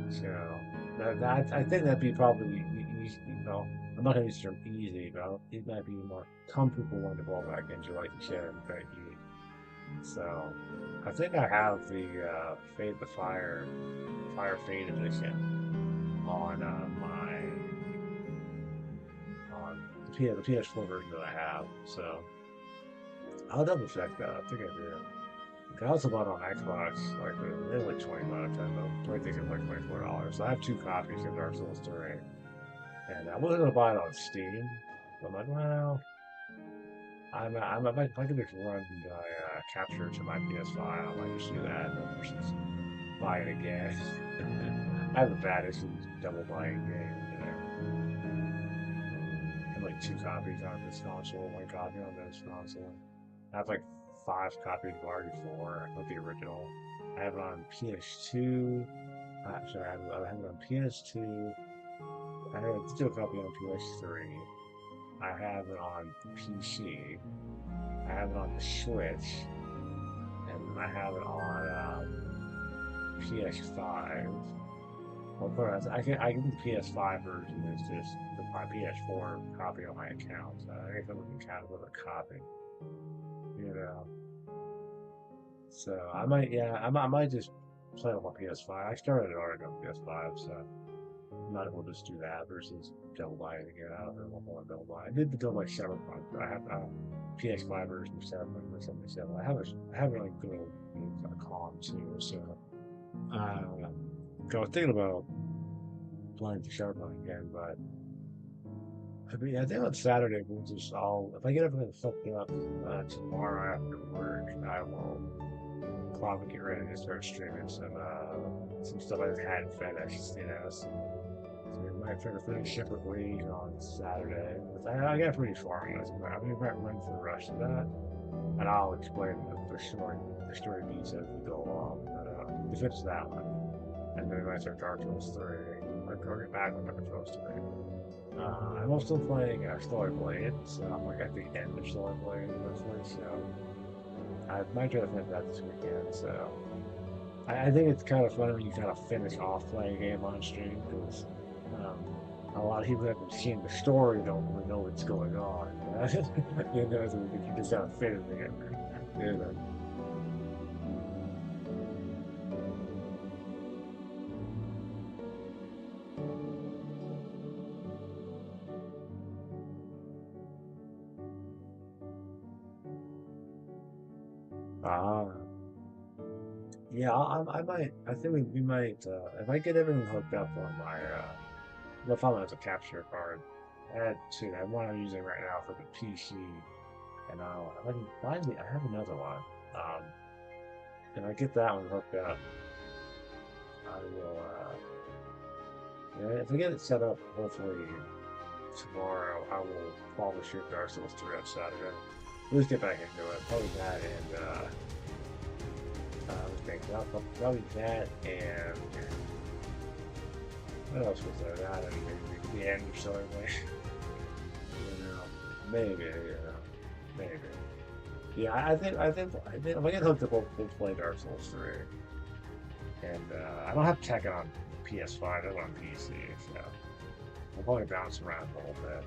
Speaker 1: So I think that'd be probably easy. I'm not gonna use the term easy, but it might be a more comfortable one to fall back into, like you said, in fact, So I think I have the Fade the Fire Fade edition on the PS4 version that I have. So I'll double check that. I think I do. I also bought on Xbox, they're like $20. I think it's like $24. So I have 2 copies of Dark Souls 3. And I wasn't gonna buy it on Steam. But I'm like, well, if I could just run capture to my PS5, I might just do that versus buy it again. I have a bad issue with double buying games, I have like 2 copies on this console, 1 copy on this console. I have like 5 copies of RE4 with the original. I have it on PS2. Sorry, I have it on PS2. I have still a copy on PS3. I have it on PC. I have it on the Switch. And I have it on PS5. Well, I can do the PS5 version. It's just my PS4 copy on my account. I guess I'm looking kind of with a copy. So I might just play on my PS5. I started it already on PS5, so I might as well just do that versus double buying to get out or one double buy. I did the double buy Cyberpunk, but I have a PS5 version of Cyberpunk or 77. I have a really good old calm too, so I was thinking about playing the Cyberpunk again, but I think on Saturday we'll just if I get everything fucked up tomorrow after work, I will probably get ready to start streaming some stuff I just hadn't finished, So we might try to finish Shepherd League on Saturday. I got pretty far on this, but I might run for the rest of that, and I'll explain the story beats as we go along. To finish that one, and then we might start Dark Souls 3. Or get back on Dark Souls 3. I'm also playing Stellar Blade, so I'm at the end of Stellar Blade, so I might try to finish that this weekend. So I think it's kind of fun when you kind of finish off playing a game on stream, because a lot of people that have seen the story don't really know what's going on. So you just kind of finishing it. Ah, yeah, I might. I think we might. If I get everything hooked up on my, the phone has a capture card. I had 2. I have one I'm using right now for the PC, and I have another one. If I get that one hooked up, I will. If I get it set up, hopefully tomorrow, I will probably shoot Dark Souls 3 on Saturday. Let's get back into it. Probably that and think probably that and what else was there? That and maybe the end or so anyway. You know, maybe, maybe. Yeah, I think if I get hooked up, we'll play Dark Souls 3. And I don't have Tekken on PS5, I have it on PC, so I'll probably bounce around a little bit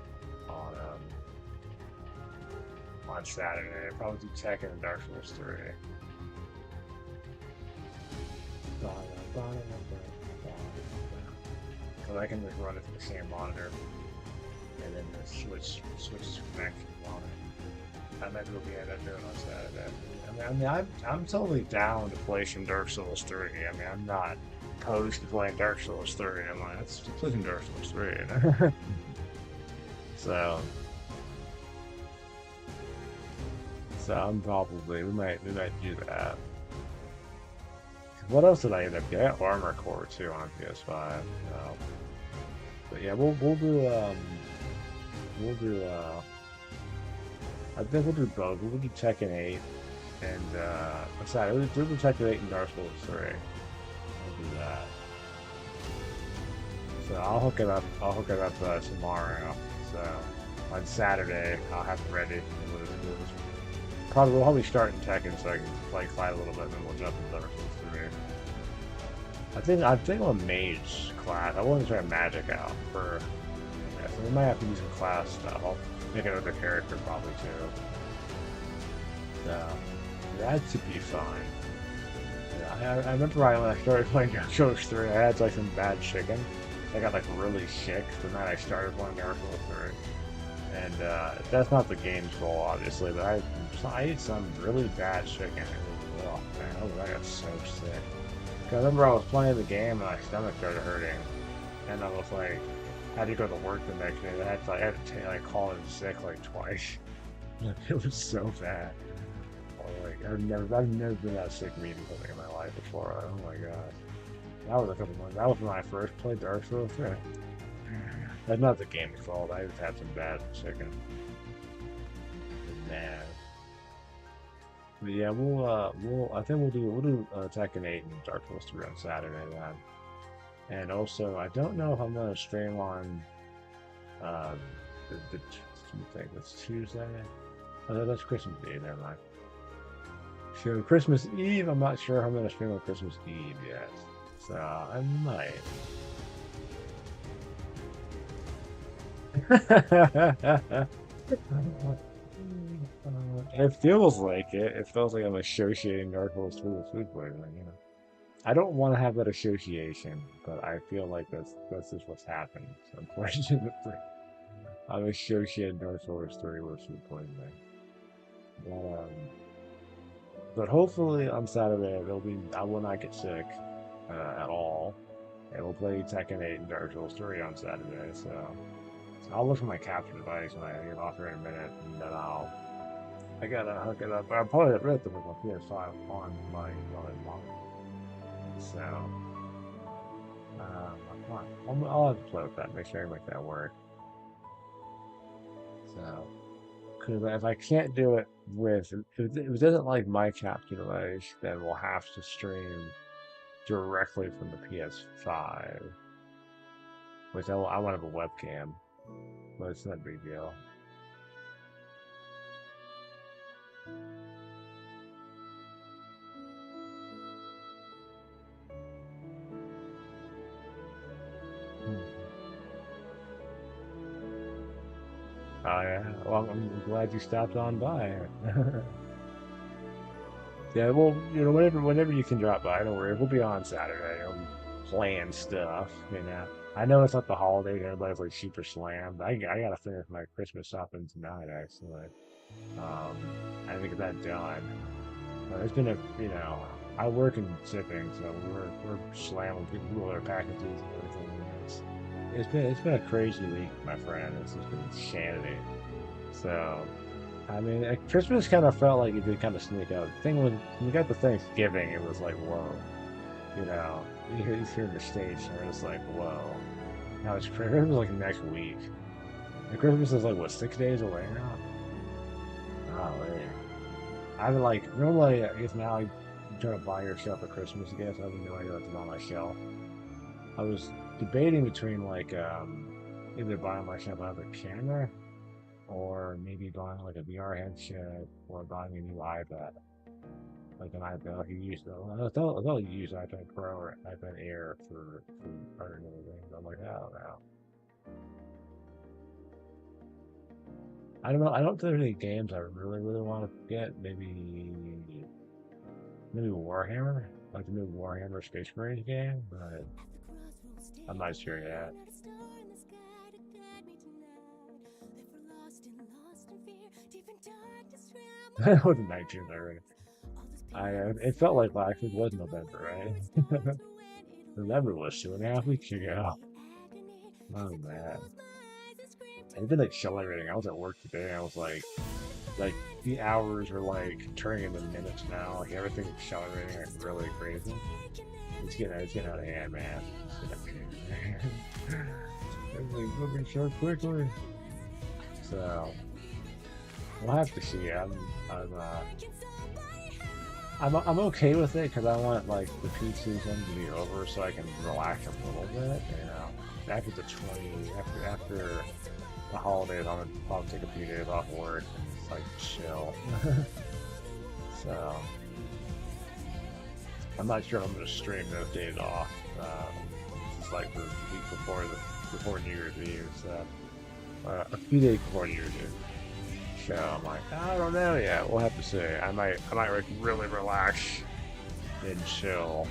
Speaker 1: on Saturday. I'll probably do Tekken and Dark Souls 3. Because I can just run it to the same monitor, and then the switches connections on it. I might be able to end up doing on Saturday. I'm totally down to play some Dark Souls 3. I mean, I'm not opposed to playing Dark Souls 3. I'm like, let's play some Dark Souls 3, you know? So I'm probably we might do that. What else did I end up getting? I got Armor Core 2 on PS5. So. But yeah, we'll do I think we'll do both. We'll do Tekken 8 and what's that? We'll do Tekken 8 and Dark Souls 3. We'll do that. So I'll hook it up tomorrow. So on Saturday I'll have it ready. We'll probably start in Tekken so I can play Clyde a little bit, and then we'll jump into Dark Souls 3. I think I'm a mage class. I want to try magic out for. Yeah, so we might have to do some class stuff. I'll make another character probably too. So that should be fun. Yeah, I remember when I started playing Dark Souls 3, I had like some bad chicken. I got like really sick the night I started playing Dark Souls 3. And that's not the game's fault, obviously, but I ate some really bad chicken. It was, oh man, I got so sick. I remember I was playing the game and my stomach started hurting, and I was like, I had to go to work the next day. I had to call in sick like twice. It was so bad. Like I've never been that sick from eating something in my life before. Oh my gosh, that was a couple months. That was when I first played Dark Souls 3. That's not the game's fault. I just had some bad chicken. Man. But yeah, I think we'll do Tekken 8 and Dark Souls 3 on Saturday then. And also, I don't know if I'm gonna stream on the thing. That's Tuesday. Oh, that's Christmas Eve. Never mind. So Christmas Eve, I'm not sure if I'm gonna stream on Christmas Eve yet. So I might. It feels like it. It feels like I'm associating Dark Souls 2 with food poisoning, you know. I don't want to have that association, but I feel like that's just what's happened. Unfortunately, I'm associating Dark Souls 3 with food poisoning. But hopefully on Saturday I will not get sick at all, and we'll play Tekken 8 and Dark Souls 3 on Saturday. So I'll look for my capture device when I get off here in a minute, and then I gotta hook it up. I'll probably rip it with my PS5 on my monitor. So I'll have to play with that, make sure I can make that work. So, because if I can't do it with, if it doesn't like my capture device, then we'll have to stream directly from the PS5, which I want to have a webcam, but it's not a big deal. Oh yeah, well I'm glad you stopped on by. Yeah, well, you know, whenever you can drop by, don't worry, we'll be on Saturday. I'll be playing stuff, you know. I know it's not the holidays, everybody's like super slammed. I gotta finish my Christmas shopping tonight, actually. I think get that done. It's been you know, I work in shipping, so we're slamming people with their packages and everything. It's been a crazy week, my friend. It's just been insanity. So, I mean, Christmas kind of felt like it did kind of sneak out. The thing when we got to Thanksgiving, it was like, whoa, you know, you hear in the States, and it's like, whoa. Now it's Christmas like next week. And Christmas is like what, 6 days away now? Oh man. I'm like normally I guess now trying to buy yourself a Christmas gift. I have no idea what's on my shelf. I was debating between like either buying myself another camera or maybe buying like a VR headset or buying a new iPad. Like an iPad, like you use I thought you use iPad Pro or iPad Air for other things. I'm like, I don't know. I don't know. I don't think there's any games I really want to get. Maybe Warhammer, like the new Warhammer Space Marines game, but I'm not sure yet. With the 19th already. It felt like last week was November, right? November was 2.5 weeks ago. Oh man. It's been accelerating. I was at work today. I was like the hours are like turning into minutes now. Like everything's accelerating like really crazy. It's getting out of hand, man. Everything's moving so quickly. So we'll have to see. I'm okay with it because I want like the peak season to be over so I can relax a little bit. You know, after after the holidays, I'm gonna probably take a few days off work and just like chill. So I'm not sure if I'm gonna stream those days off. It's like the week before New Year's Eve, so a few days before New Year's Eve. So I'm like, I don't know yet. We'll have to see. I might like really relax and chill.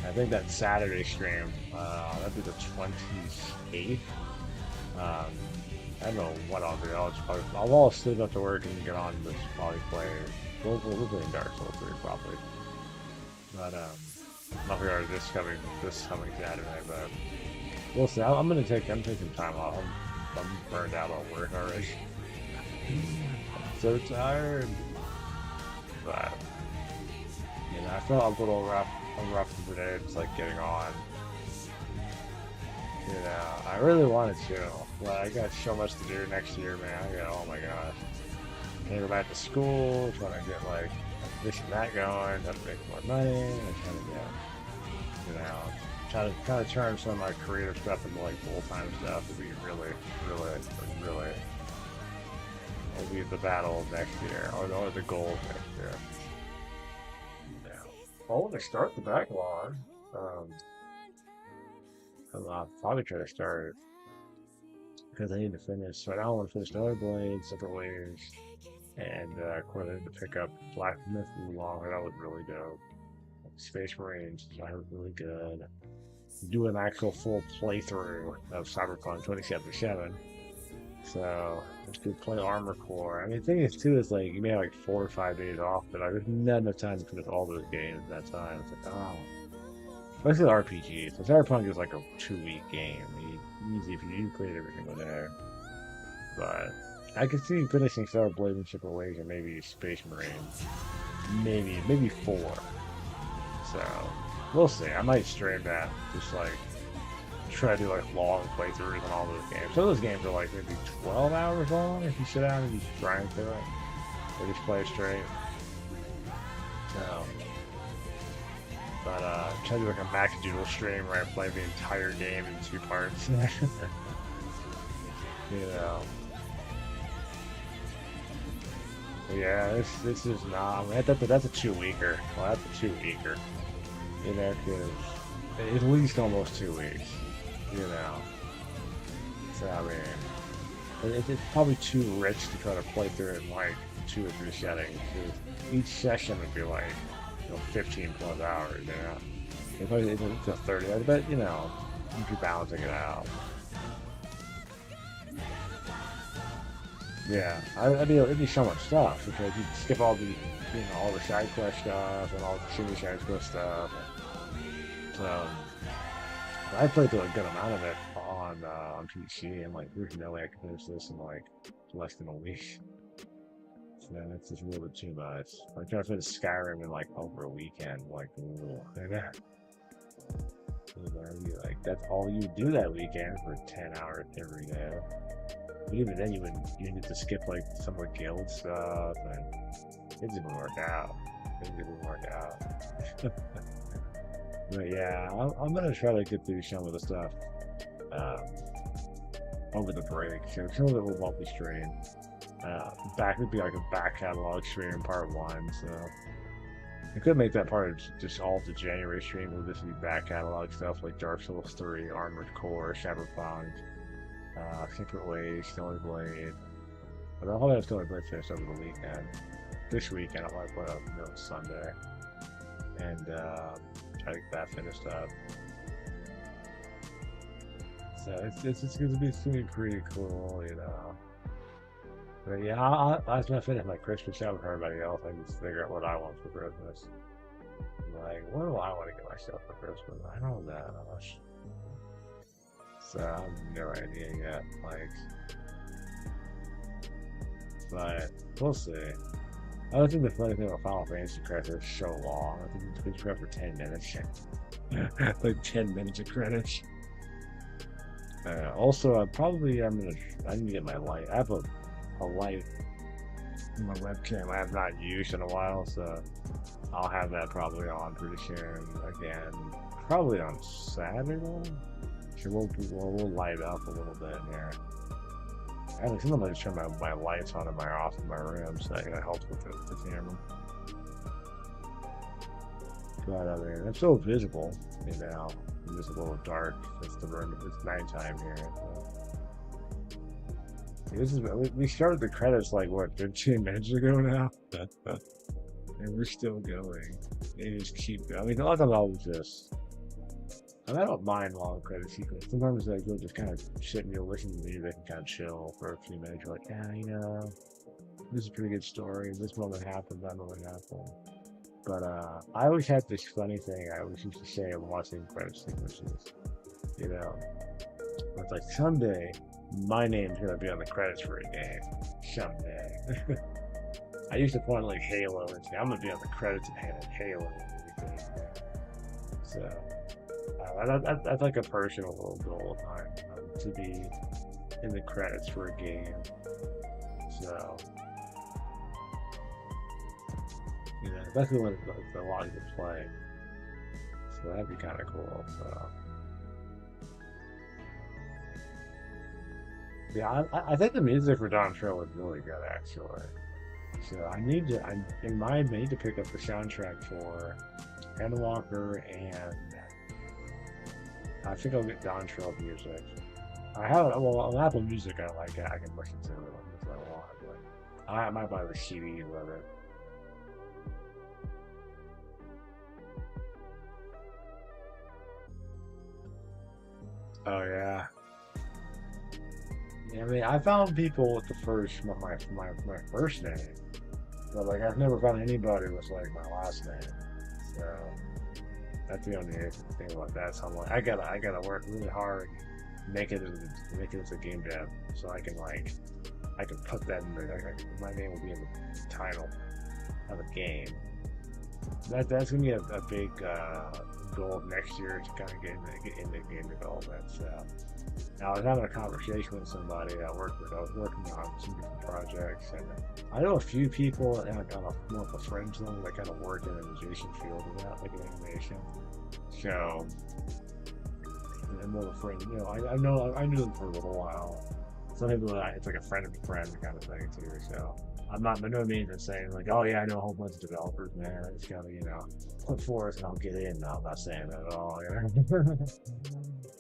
Speaker 1: I think that Saturday stream, that'd be the 28th. I don't know what I'll do. I'll sleep up to work and get on this probably play. We'll play Dark Souls 3 probably. But not regard this coming Saturday, but we'll see. I'm taking time off. I'm burned out on work already. I'm so tired. But you know, I felt a little rough today, just like getting on. You know, I really want to chill, but I got so much to do next year, man. Oh my gosh. I gotta go back to school, trying to get like this and that going, trying to make more money, and trying to get, you know, trying to kind of turn some of my creative stuff into like full-time stuff. It'll be really, it'll be the battle of next year, or the goal of next year. Yeah. Well, when they start the backlog, I'll probably try to start because I need to finish. So I want to finish Another Blade, Separate Ways, and of course I need to pick up Black Myth Long. That was really dope. Space Marines, that was really good. Do an actual full playthrough of Cyberpunk 2077. So let's do play Armor Core. I mean, the thing is too is like you may have like 4 or 5 days off, but there's not enough time to finish all those games at that time. It's like, oh. Especially the RPGs. So Cyberpunk is like a 2-week game. Easy if you play it every single day. But I could see finishing Star Blade and Separate Ways and maybe Space Marines. Maybe 4. So we'll see. I might stream that. Just like try to do like long playthroughs on all those games. Some of those games are like maybe 12 hours long if you sit down and just grind through it. Or just play it straight. So but try to do like a max doodle stream where I play the entire game in 2 parts. You know. But yeah, this is not. I mean, that's a 2-weeker. Well, that's a 2-weeker. You know, because at least almost 2 weeks. You know. So I mean, it's probably too rich to try to play through it in like 2 or 3 settings. Each session would be like, 15 plus hours, you know. It's a 30, but you know, you're balancing it out. Yeah, I mean, it'd be so much stuff because you skip all the, all the side quest stuff and all the single side quest stuff. So I played through a good amount of it on PC, and like, there's no way I could finish this in like less than a week. Man, that's just a little bit too much. I'm trying to finish Skyrim in like over a weekend. Like, ooh, like that's all you do that weekend for 10 hours every day. Even then, you get to skip like some of the guild stuff, and it didn't work out. It didn't work out. But yeah, I'm gonna try to get through some of the stuff over the break. So some of it will won't be streamed. Back would be like a back catalog stream part 1. So I could make that part of just all the January stream. Will just be back catalog stuff like Dark Souls 3, Armored Core, Cyberpunk, Secret Ways, Stony Blade. But I'll have Stony Blade finished over the weekend. This weekend I'll probably put up Sunday. And try to get that finished up. So it's gonna be pretty cool, you know. But yeah, I was gonna finish my Christmas shop with everybody else. I just figure out what I want for Christmas. Like, what do I want to get myself for Christmas? I don't know. So I have no idea yet. Like, but we'll see. I think the funny thing about Final Fantasy credits are so long. I think it's been for 10 minutes. Like 10 minutes of credits. Also, I need to get my light. I have a light in my webcam I have not used in a while, so I'll have that probably on pretty soon again. Probably on Saturday. So we'll light up a little bit in there. Sometimes I just turn my lights on in my room, so that helps with the camera. But I mean, it's so visible, you know. It's just a little dark. It's the room. It's nighttime here. So. We started the credits like what 15 minutes ago now, and we're still going. They just keep going. I mean, a lot of times I'll just. I don't mind long credit sequences. Sometimes like you'll just kind of sit and you'll listen to music and kind of chill for a few minutes. You're like, yeah, you know, this is a pretty good story. This moment happened. That moment happened. But I always had this funny thing I always used to say when watching credit sequences. You know, it's like someday my name's gonna be on the credits for a game. Someday. I used to point like Halo and say I'm gonna be on the credits of Halo and everything. So. That's like a personal little goal of mine, to be in the credits for a game. So, you know, especially when it's a lot to play. So that'd be kind of cool. So, yeah, I think the music for Dawn Trail was really good, actually. So I need to pick up the soundtrack for Endwalker and. I think I'll get Dawn Trail music. I have it, well, on Apple Music, I like it. I can listen to it if I want, but I might buy the CD of it. Oh, yeah. Yeah, I mean, I found people with the first, my first name, but like, I've never found anybody with like my last name, so. That's the only thing about that. So I'm like, I gotta work really hard, make it as a game dev, so I can put that in my name will be in the title of the game. That's gonna be a big goal next year to kind of get into game development. So now I was having a conversation with somebody I was working on some different projects, and I know a few people on a more of a friends level that kind of work in an adjacent field of that, like in animation. So, and more of a friend, you know, I knew them for a little while. Some people, it's like a friend of a friend kind of thing too. So I'm not by no means saying like, oh yeah, I know a whole bunch of developers, man. I just gotta, you know, put forth and I'll get in. No, I'm not saying that at all. You know?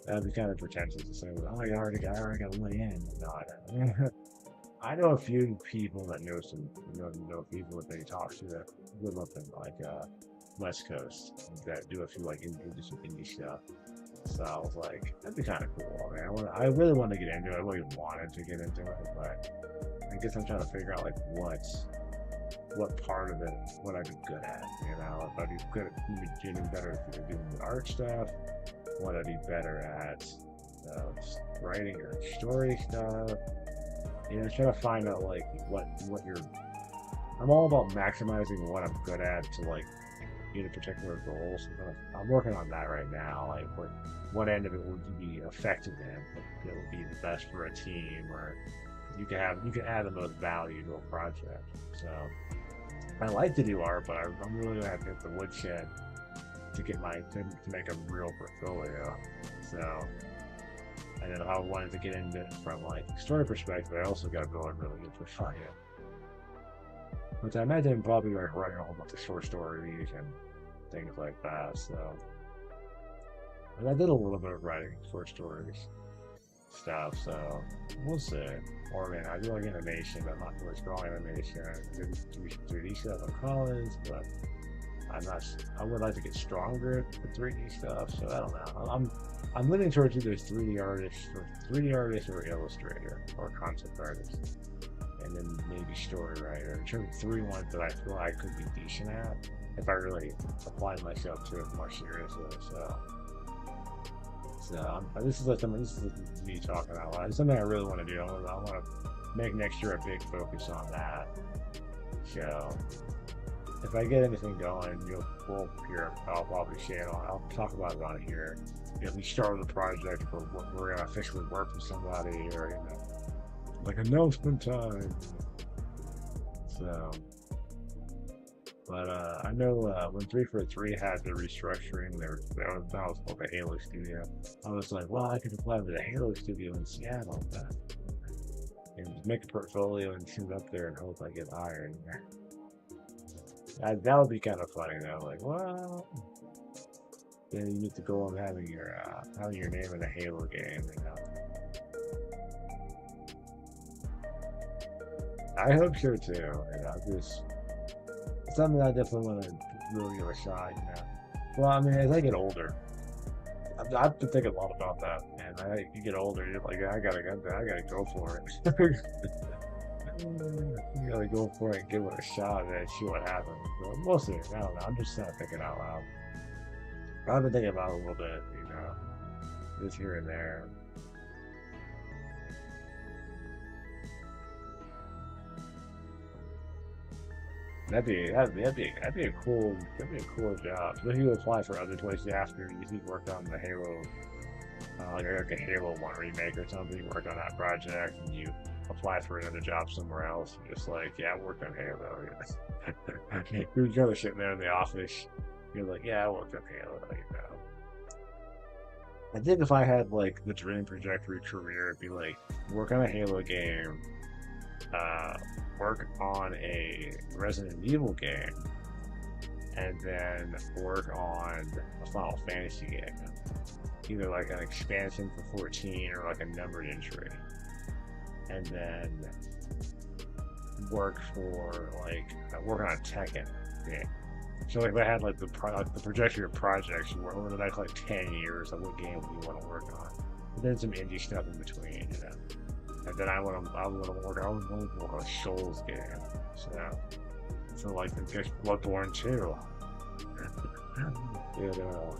Speaker 1: That'd be kind of pretentious to say, oh, I already got a way in. No, I know a few people that know people that they talk to that live up in like West Coast that do a few like indie stuff. So I was like, that'd be kind of cool, man. I really want to get into it. I really wanted to get into it, but I guess I'm trying to figure out like what part of it would I be good at. You know, if I'd be good at getting better at doing the art stuff, would I be better at writing or story stuff. You know, trying to find out like what you're. I'm all about maximizing what I'm good at to like meet a particular goal. So I'm working on that right now. Like what end of it would you be effective in? What would be the best for a team, or you can add the most value to a project. So I like to do art, but I'm really gonna have to hit the woodshed to get to make a real portfolio. So, and then if I wanted to get into it from like story perspective, I also got to build a really good portfolio. Which I imagine probably like writing a whole bunch of short stories and things like that. So, and I did a little bit of writing short stories stuff. So we'll see. Or man, I do like animation, but I'm not really strong animation. I did 3D stuff in college, but I would like to get stronger at 3D stuff, so I don't know. I'm leaning towards either 3D artist or illustrator or concept artist. And then maybe story writer. In terms of 3 ones that I feel I could be decent at if I really applied myself to it more seriously. So this is me talking out loud. It's something I really want to do. I want to make next year a big focus on that. So if I get anything going, we'll hear. I'll probably share it on. I'll talk about it on here. If we start with a project, we're gonna officially work with somebody, or like announcement time. So, but I know when 343 had the restructuring, that was called the Halo Studio. I was like, well, I could apply for the Halo Studio in Seattle, and make a portfolio and shoot up there and hope I get hired. That would be kind of funny though. Like, well, then you need to go on having your name in a Halo game, I hope so too. Just something I definitely want to really give a shot. Well, I mean, as I get older, I've been thinking a lot about that. And you get older, you're like, I gotta go for it. You gotta go for it and give it a shot and see what happens. But we'll see. I don't know. I'm just kind of thinking out loud. I've been thinking about it a little bit, just here and there. That'd be a cool job. Especially you apply for other places after you worked on the Halo, like a Halo 1 remake or something. You worked on that project and you apply for another job somewhere else. You're just like, yeah, I worked on Halo. You're kind of sitting there in the office. You're like, yeah, I worked on Halo. I think if I had like the dream trajectory career, it'd be like work on a Halo game, work on a Resident Evil game, and then work on a Final Fantasy game. Either like an expansion for 14 or like a numbered entry. And then work on a Tekken game. So like if I had like the trajectory of projects over the next like 10 years, like what game would you want to work on? And then some indie stuff in between, And then I want to work on a Souls game. So like I guess Bloodborne 2.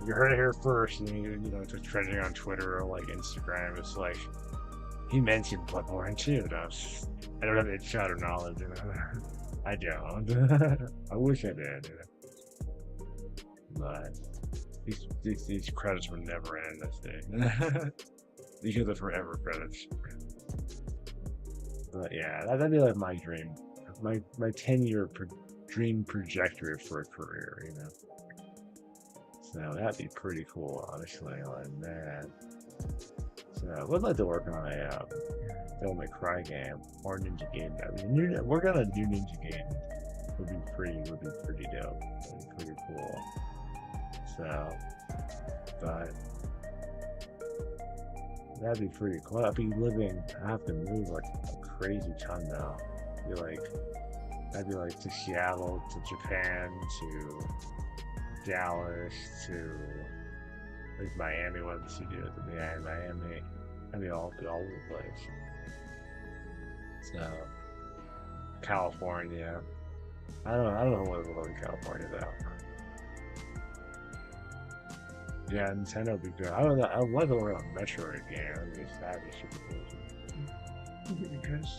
Speaker 1: You heard it here first. Just trending on Twitter or like Instagram. It's like he mentioned Bloodborne 2. I don't have insider knowledge. I don't. I wish I did. But these credits will never end. This thing. These are the forever credits. But yeah, that'd be like my dream, my 10-year dream trajectory for a career, So that'd be pretty cool, honestly. Like, man. So I would like to work on a Devil May Cry game or Ninja game. I mean, work on a new Ninja game would be pretty dope. Would be pretty cool. So, but that'd be pretty cool. I have to move like a crazy ton now. I'd be like to Seattle, to Japan, to Dallas, to like Miami, once you do it to Miami. I'd be all over the place. So, California. I don't know what to live in California though. Yeah, Nintendo would be good. I don't know. I'd love to work on a Metroid game. That'd be super cool.
Speaker 7: Because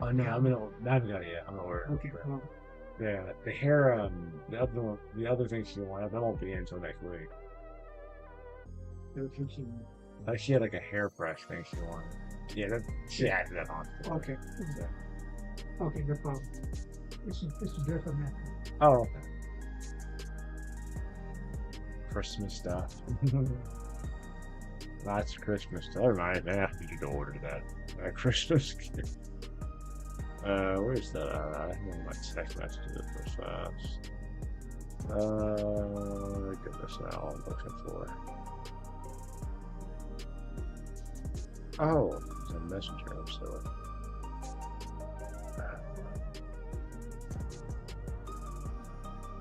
Speaker 1: Oh no, I haven't got it yet. I'm not worried.
Speaker 7: okay, well,
Speaker 1: Yeah, the hair. The other thing she wanted, that won't be in until next week.
Speaker 7: they're thinking
Speaker 1: Like she had like a hairbrush thing she wanted. Yeah, she added that on.
Speaker 7: Okay. Okay, no problem. This is different now.
Speaker 1: Oh, okay. Christmas stuff. Lots of Christmas stuff. Never mind, I need to order that Christmas gift. Where's the? I think my text messages first fast. Goodness, now I'm looking for. Oh, it's a messenger. I'm silly.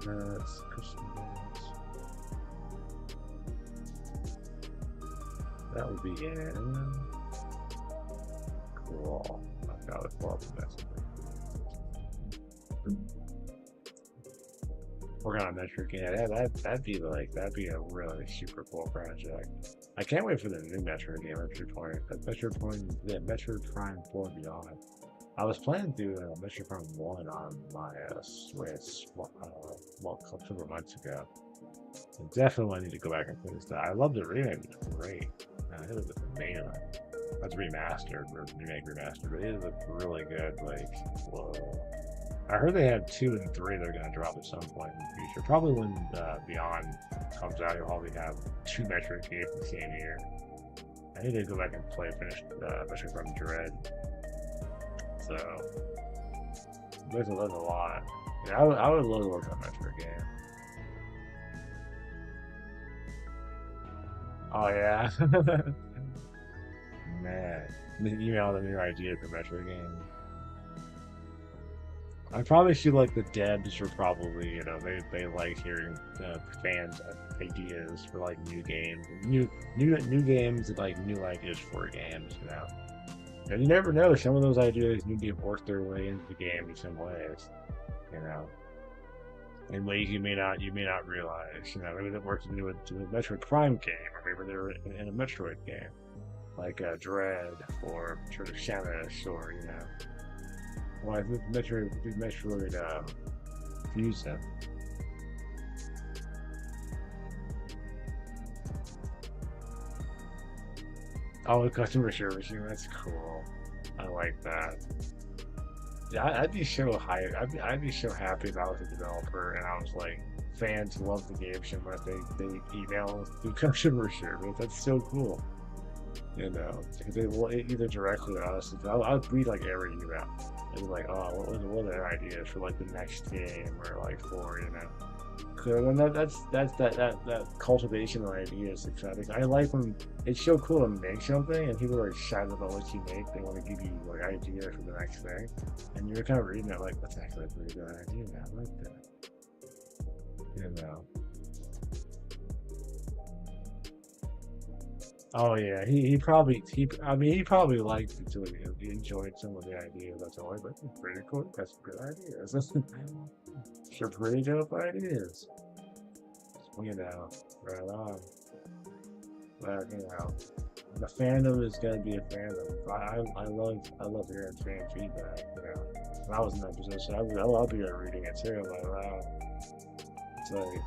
Speaker 1: It's Christmas. That would be in. Cool. I've got to pull up the messenger. Working on a metric, yeah, that'd be a really super cool project. I can't wait for the new Metroid game, Metroid Prime 4 Beyond. I was planning to do Metroid Prime 1 on my Switch a couple months ago. I definitely need to go back and finish that. I love the remake; it's great. It was amazing. That's remastered, or remastered, but it looks really good. Like, whoa. I heard they have 2 and 3 they're going to drop at some point in the future. Probably when Beyond comes out, you'll probably have 2 Metroid games in the same year. I need to go back and finish Metroid Prime Dread. So, there's a lot. Yeah, I would love to work on a Metroid game. Oh, yeah. Man. Email the new idea for Metroid game. I probably feel like the devs are probably, they like hearing fans' ideas for like new games, new games and like new ideas for games, And you never know, some of those ideas need to work their way into the game in some ways, in ways you may not realize. Maybe that works into a Metroid Prime game, or maybe they're in a Metroid game, like Dread or sort of Samus, or Well, I think Metroid Fusion. Oh, the customer servicing, that's cool. I like that. Yeah, I'd be so I'd be so happy if I was a developer and I was like, fans love the game so much they email the customer service. That's so cool. They will either directly to us. I'd read like every email. And be like, oh, what are their ideas for like the next game, or like for and that cultivation of ideas is exciting. I like when it's so cool to make something and people are excited about what you make. They want to give you like ideas for the next thing, and you're kind of reading it like, that's actually a pretty good idea. I like that. Oh yeah, he probably liked it too. He enjoyed some of the ideas. That's all. But it's pretty cool. That's some good ideas. Some pretty dope ideas. Right on. But the fandom is gonna be a fandom. I love hearing fan feedback. When I was in that position, I'll be reading it too. Like, wow, it's like.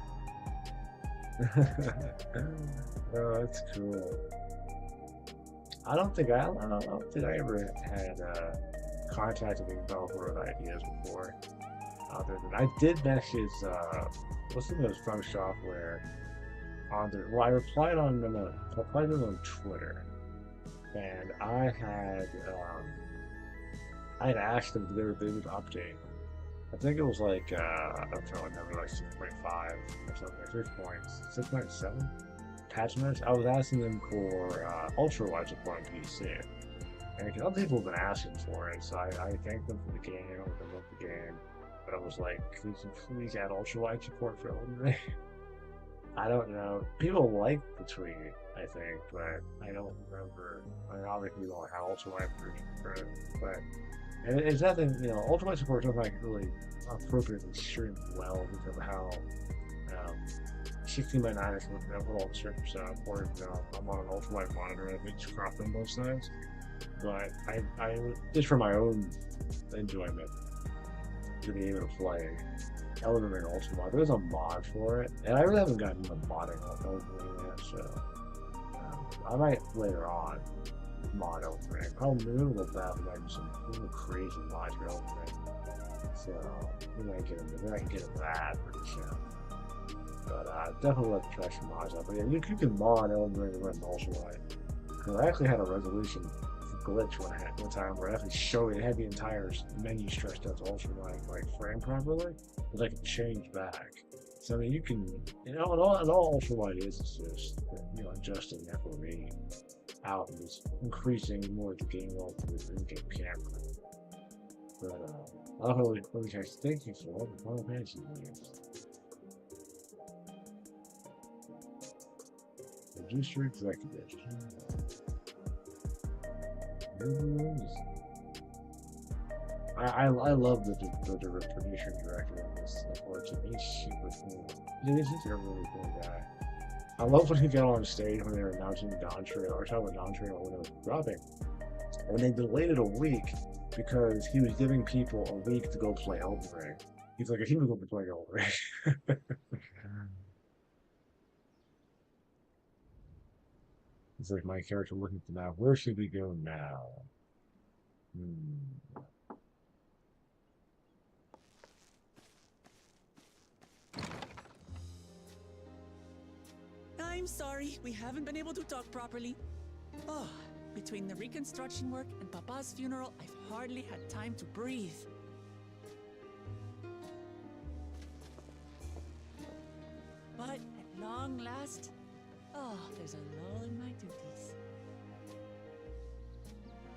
Speaker 1: Oh, that's cool. I don't think I ever had contacted a developer with ideas before. Other than I did message what's the most fun software on there. Well, I replied on them on Twitter, and I had asked them if they would update. I think it was like I don't know, number like 6.5 or something, 6.7 patch notes. I was asking them for ultra wide support on PC, and other people have been asking for it, so I thanked them for the game. I love the game, but I was like, please add ultra wide support for it. I don't know. People like the tweet, I think, but I don't remember. I mean, obviously we don't have ultra wide for it, but. And it's nothing, ultra wide support is not like really appropriately streamed well because of how 16:9 is with all the streams ported. I'm on an ultra wide monitor and it's cropped on both sides. But I just for my own enjoyment to be able to play, I would have been ultra wide. There's a mod for it, and I really haven't gotten the modding yet, so I might later on. mod over it. Probably a little bit bad, but like some little crazy mods for over it. So we might get into that pretty soon. But definitely let the try some mods out. But yeah, you can mod Elden Ring and run also right. Because I actually had a resolution glitch one time where it actually showed it had the entire menu stretched out to ultra like frame properly, but I could change back. So I mean, you can, all ultra wide is just adjusting FOV out and just increasing more of the game level to the in-game camera. But I'll really thank you for the Final Fantasy games. The Juicer Executive. I love the producer and director of this unfortunately. He's super cool. He's just a really cool guy. I love when he got on stage when they were announcing Dawn Trail, or talking about Dawn Trail when it was dropping. And they delayed it a week because he was giving people a week to go play Elden Ring. He's like, if you would go play Elden Ring. It's like my character looking at the map. Where should we go now?
Speaker 3: I'm sorry, we haven't been able to talk properly. Oh, between the reconstruction work and Papa's funeral, I've hardly had time to breathe. But at long last, there's a lull in my duties.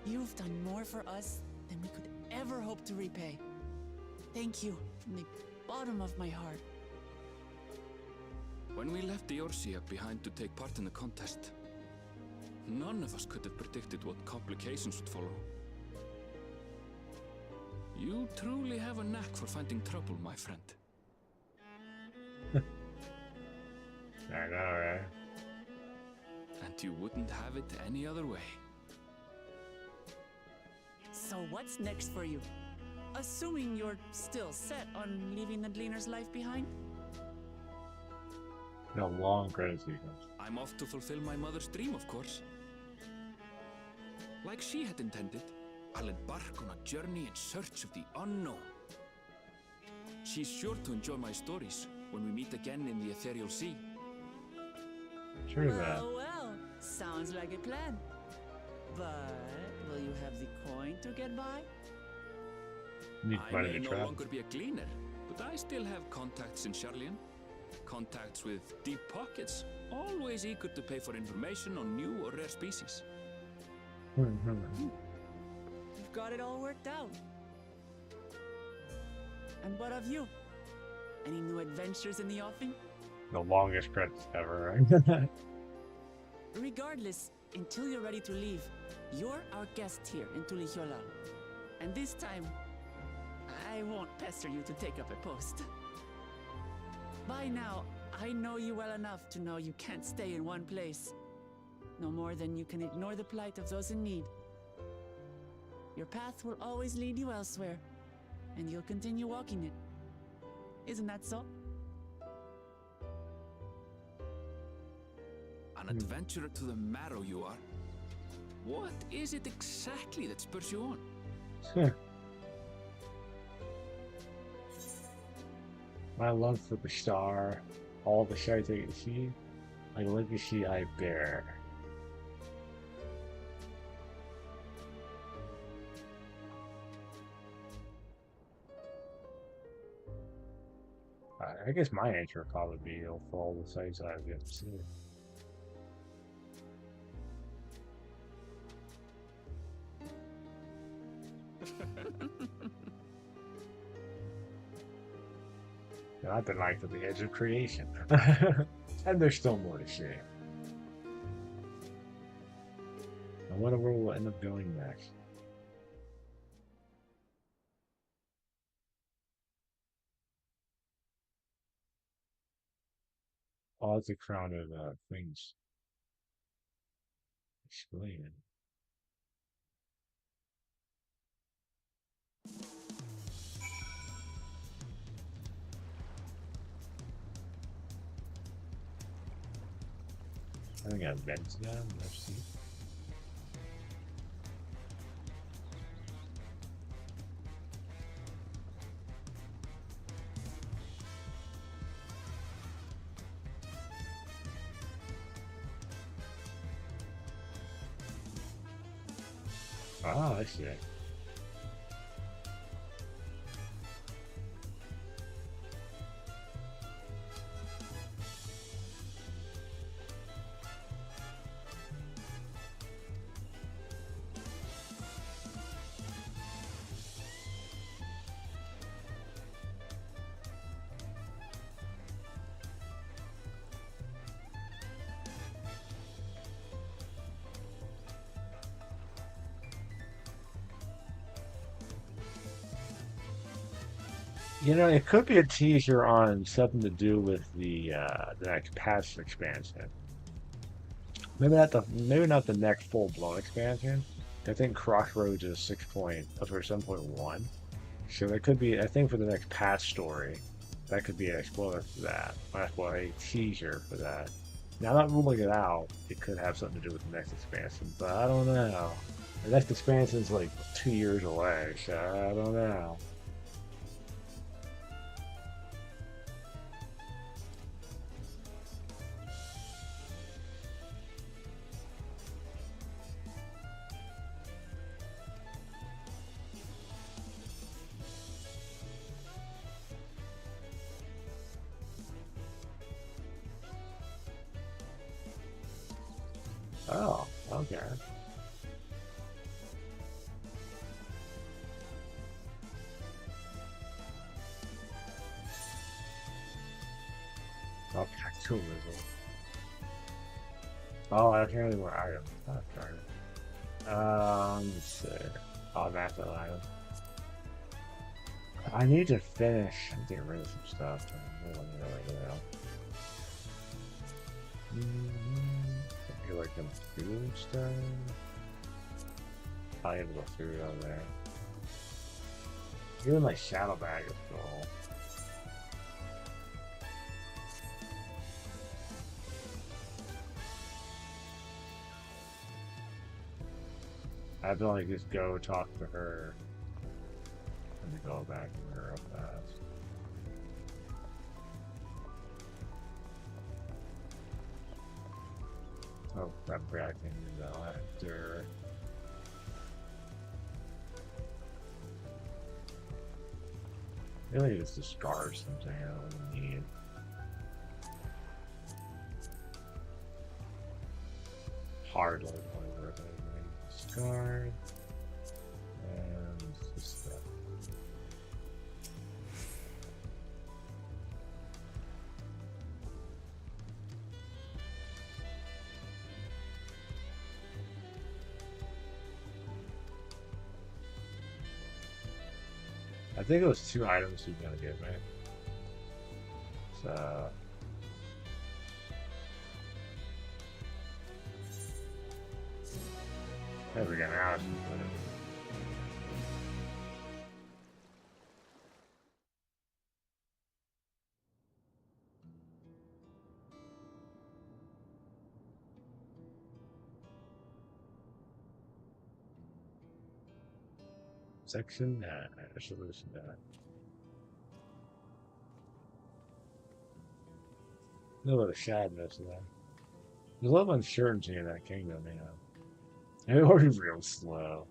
Speaker 3: You've done more for us than we could ever hope to repay. Thank you from the bottom of my heart.
Speaker 6: When we left the Eorzea behind to take part in the contest, none of us could have predicted what complications would follow. You truly have a knack for finding trouble, my friend.
Speaker 1: I know, right?
Speaker 6: And you wouldn't have it any other way.
Speaker 3: So what's next for you? Assuming you're still set on leaving the Gleaner's life behind?
Speaker 1: A long credit sequence.
Speaker 6: I'm off to fulfill my mother's dream, of course. Like she had intended, I'll embark on a journey in search of the unknown. She's sure to enjoy my stories when we meet again in the ethereal sea.
Speaker 1: Sure that.
Speaker 3: Well, sounds like a plan. But will you have the coin to get by?
Speaker 6: I may no longer be a gleaner, but I still have contacts in Charlian. Contacts with deep pockets, always eager to pay for information on new or rare species.
Speaker 3: You've got it all worked out. And what of you? Any new adventures in the offing?
Speaker 1: The longest credits ever, right?
Speaker 3: Regardless, until you're ready to leave, you're our guest here in Tulihiola. And this time, I won't pester you to take up a post. By now, I know you well enough to know you can't stay in one place. No more than you can ignore the plight of those in need. Your path will always lead you elsewhere, and you'll continue walking it. Isn't that so?
Speaker 6: An adventurer to the marrow you are. What is it exactly that spurs you on?
Speaker 1: My love for the star, all the shines I can see, my legacy I bear. I guess my answer would probably be for all the sites I've yet to see. And I've been like at the edge of creation. And there's still more to see. I wonder where we'll end up going next. Oh, it's a crown of things. Explain. I think I've been to them. Let's see. Oh, I see. You know, it could be a teaser on something to do with the next patch expansion. Maybe not the next full blown expansion. I think Crossroads is 6 point, oh, sorry, 7.1. So that could be, I think, for the next patch story, that could be an explorer for that. Or a teaser for that. Now, I'm not ruling it out. It could have something to do with the next expansion, but I don't know. The next expansion's like 2 years away, so I don't know. Oh, okay. Okay, tourism. Oh, I can't remember items. Oh, darn it. Let's see. Oh, master item. I need to finish. I'm getting rid of some stuff. I feel like I'm doing stuff. I have to go through it on there. Even my shadow bag is full. I have to like just go talk to her. Let me go back to her real fast. Oh, I'm reacting to that after. Really, it's discard something I don't need. Hard load, whatever. Discard. And this stuff. I think it was 2 items he's gonna give me. So there we go. Now it's section solution that. A little bit of sadness in there. There's a lot of uncertainty in that kingdom, you know. And it was real slow.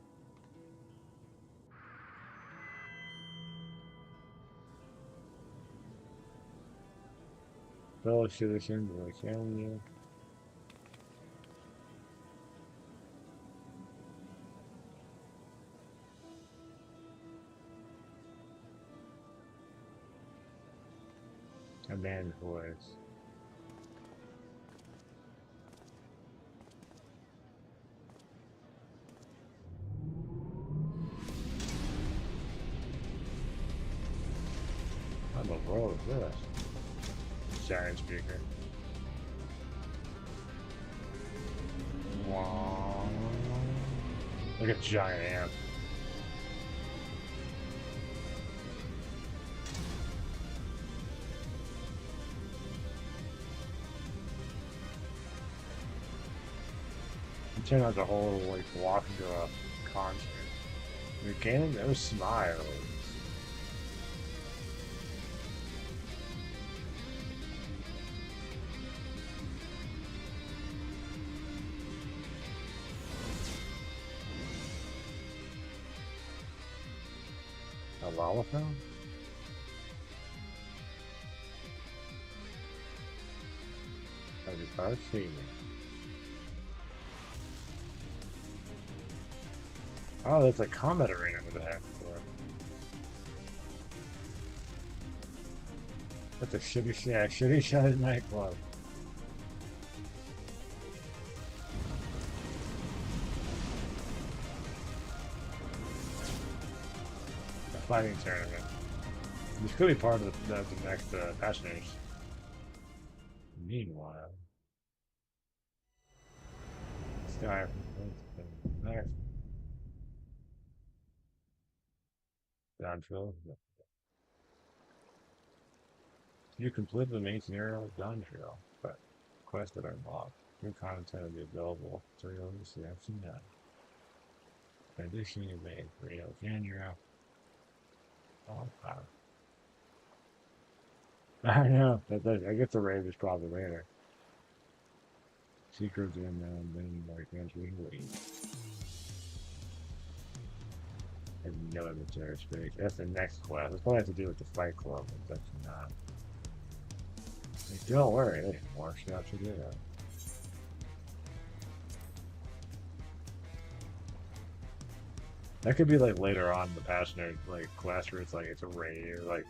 Speaker 1: Fellow citizens of the county. A man's voice. What the world is this? Giant speaker. Wow. Like a giant amp. You turn out the whole like walk into a concert. You're gaining those smiles. lava fountain? I just started seeing it. Oh, that's a combat arena over there. That's a shitty shot nightclub. A fighting tournament. This could be part of the next Passioners. Meanwhile, Sky next. Downfield. You completed the main scenario of Downfield, but quests that are unlocked. New content will be available to release the afternoon. In addition, you made Rio Janeiro. Oh, wow. I know. I guess the rave is probably later. Secrets in and then like entering lead. And no inventory space. That's the next quest. It's probably have to do with the Fight Club, but that's not. Like, don't worry, there's more stuff to do. That could be like later on in the Passionate like quest where it's like it's a rave, like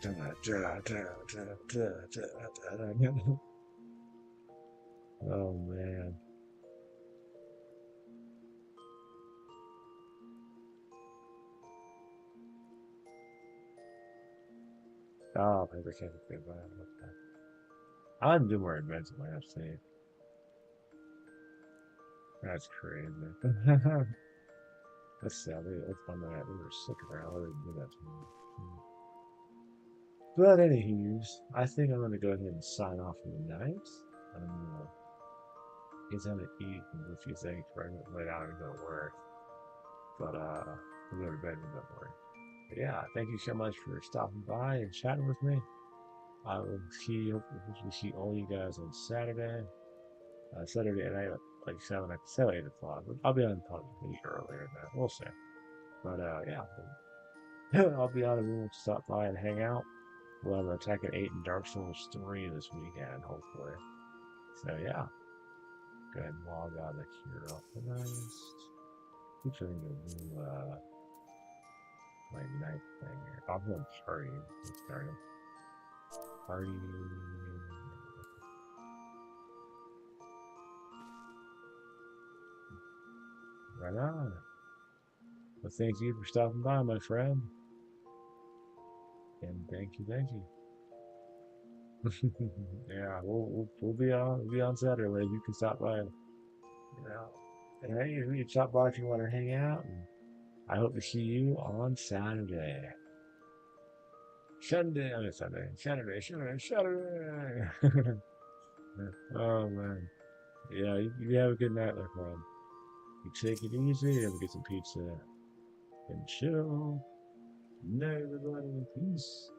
Speaker 1: oh man. Oh, paper can't be good. I like to do more events in my FC. That's crazy. That's sad. That's fun that we were sick of that. I didn't do that to me. But anywho, I think I'm gonna go ahead and sign off for the night. He's gonna eat and do a few things for him to lay down and go to work. But we'll go to bed and don't worry. But yeah, thank you so much for stopping by and chatting with me. I will hopefully see all you guys on Saturday. Saturday night at like 8 o'clock. I'll be on probably earlier than that. We'll see. But yeah, I'll be on and we'll stop by and hang out. We'll have Attack at 8 and Dark Souls 3 this weekend, hopefully. So yeah, go ahead and log on to Hero Organized. Keep trying to do my night thing here. I'll go party. Let's start it. Party. Right on. Well, thank you for stopping by, my friend. And thank you. Yeah, we'll be on Saturday. You can stop by. And hey, you can stop by if you want to hang out. And I hope to see you on Saturday. Saturday. Oh man. Yeah, you have a good night, my friend. You take it easy and get some pizza and chill. Night, everybody. Peace.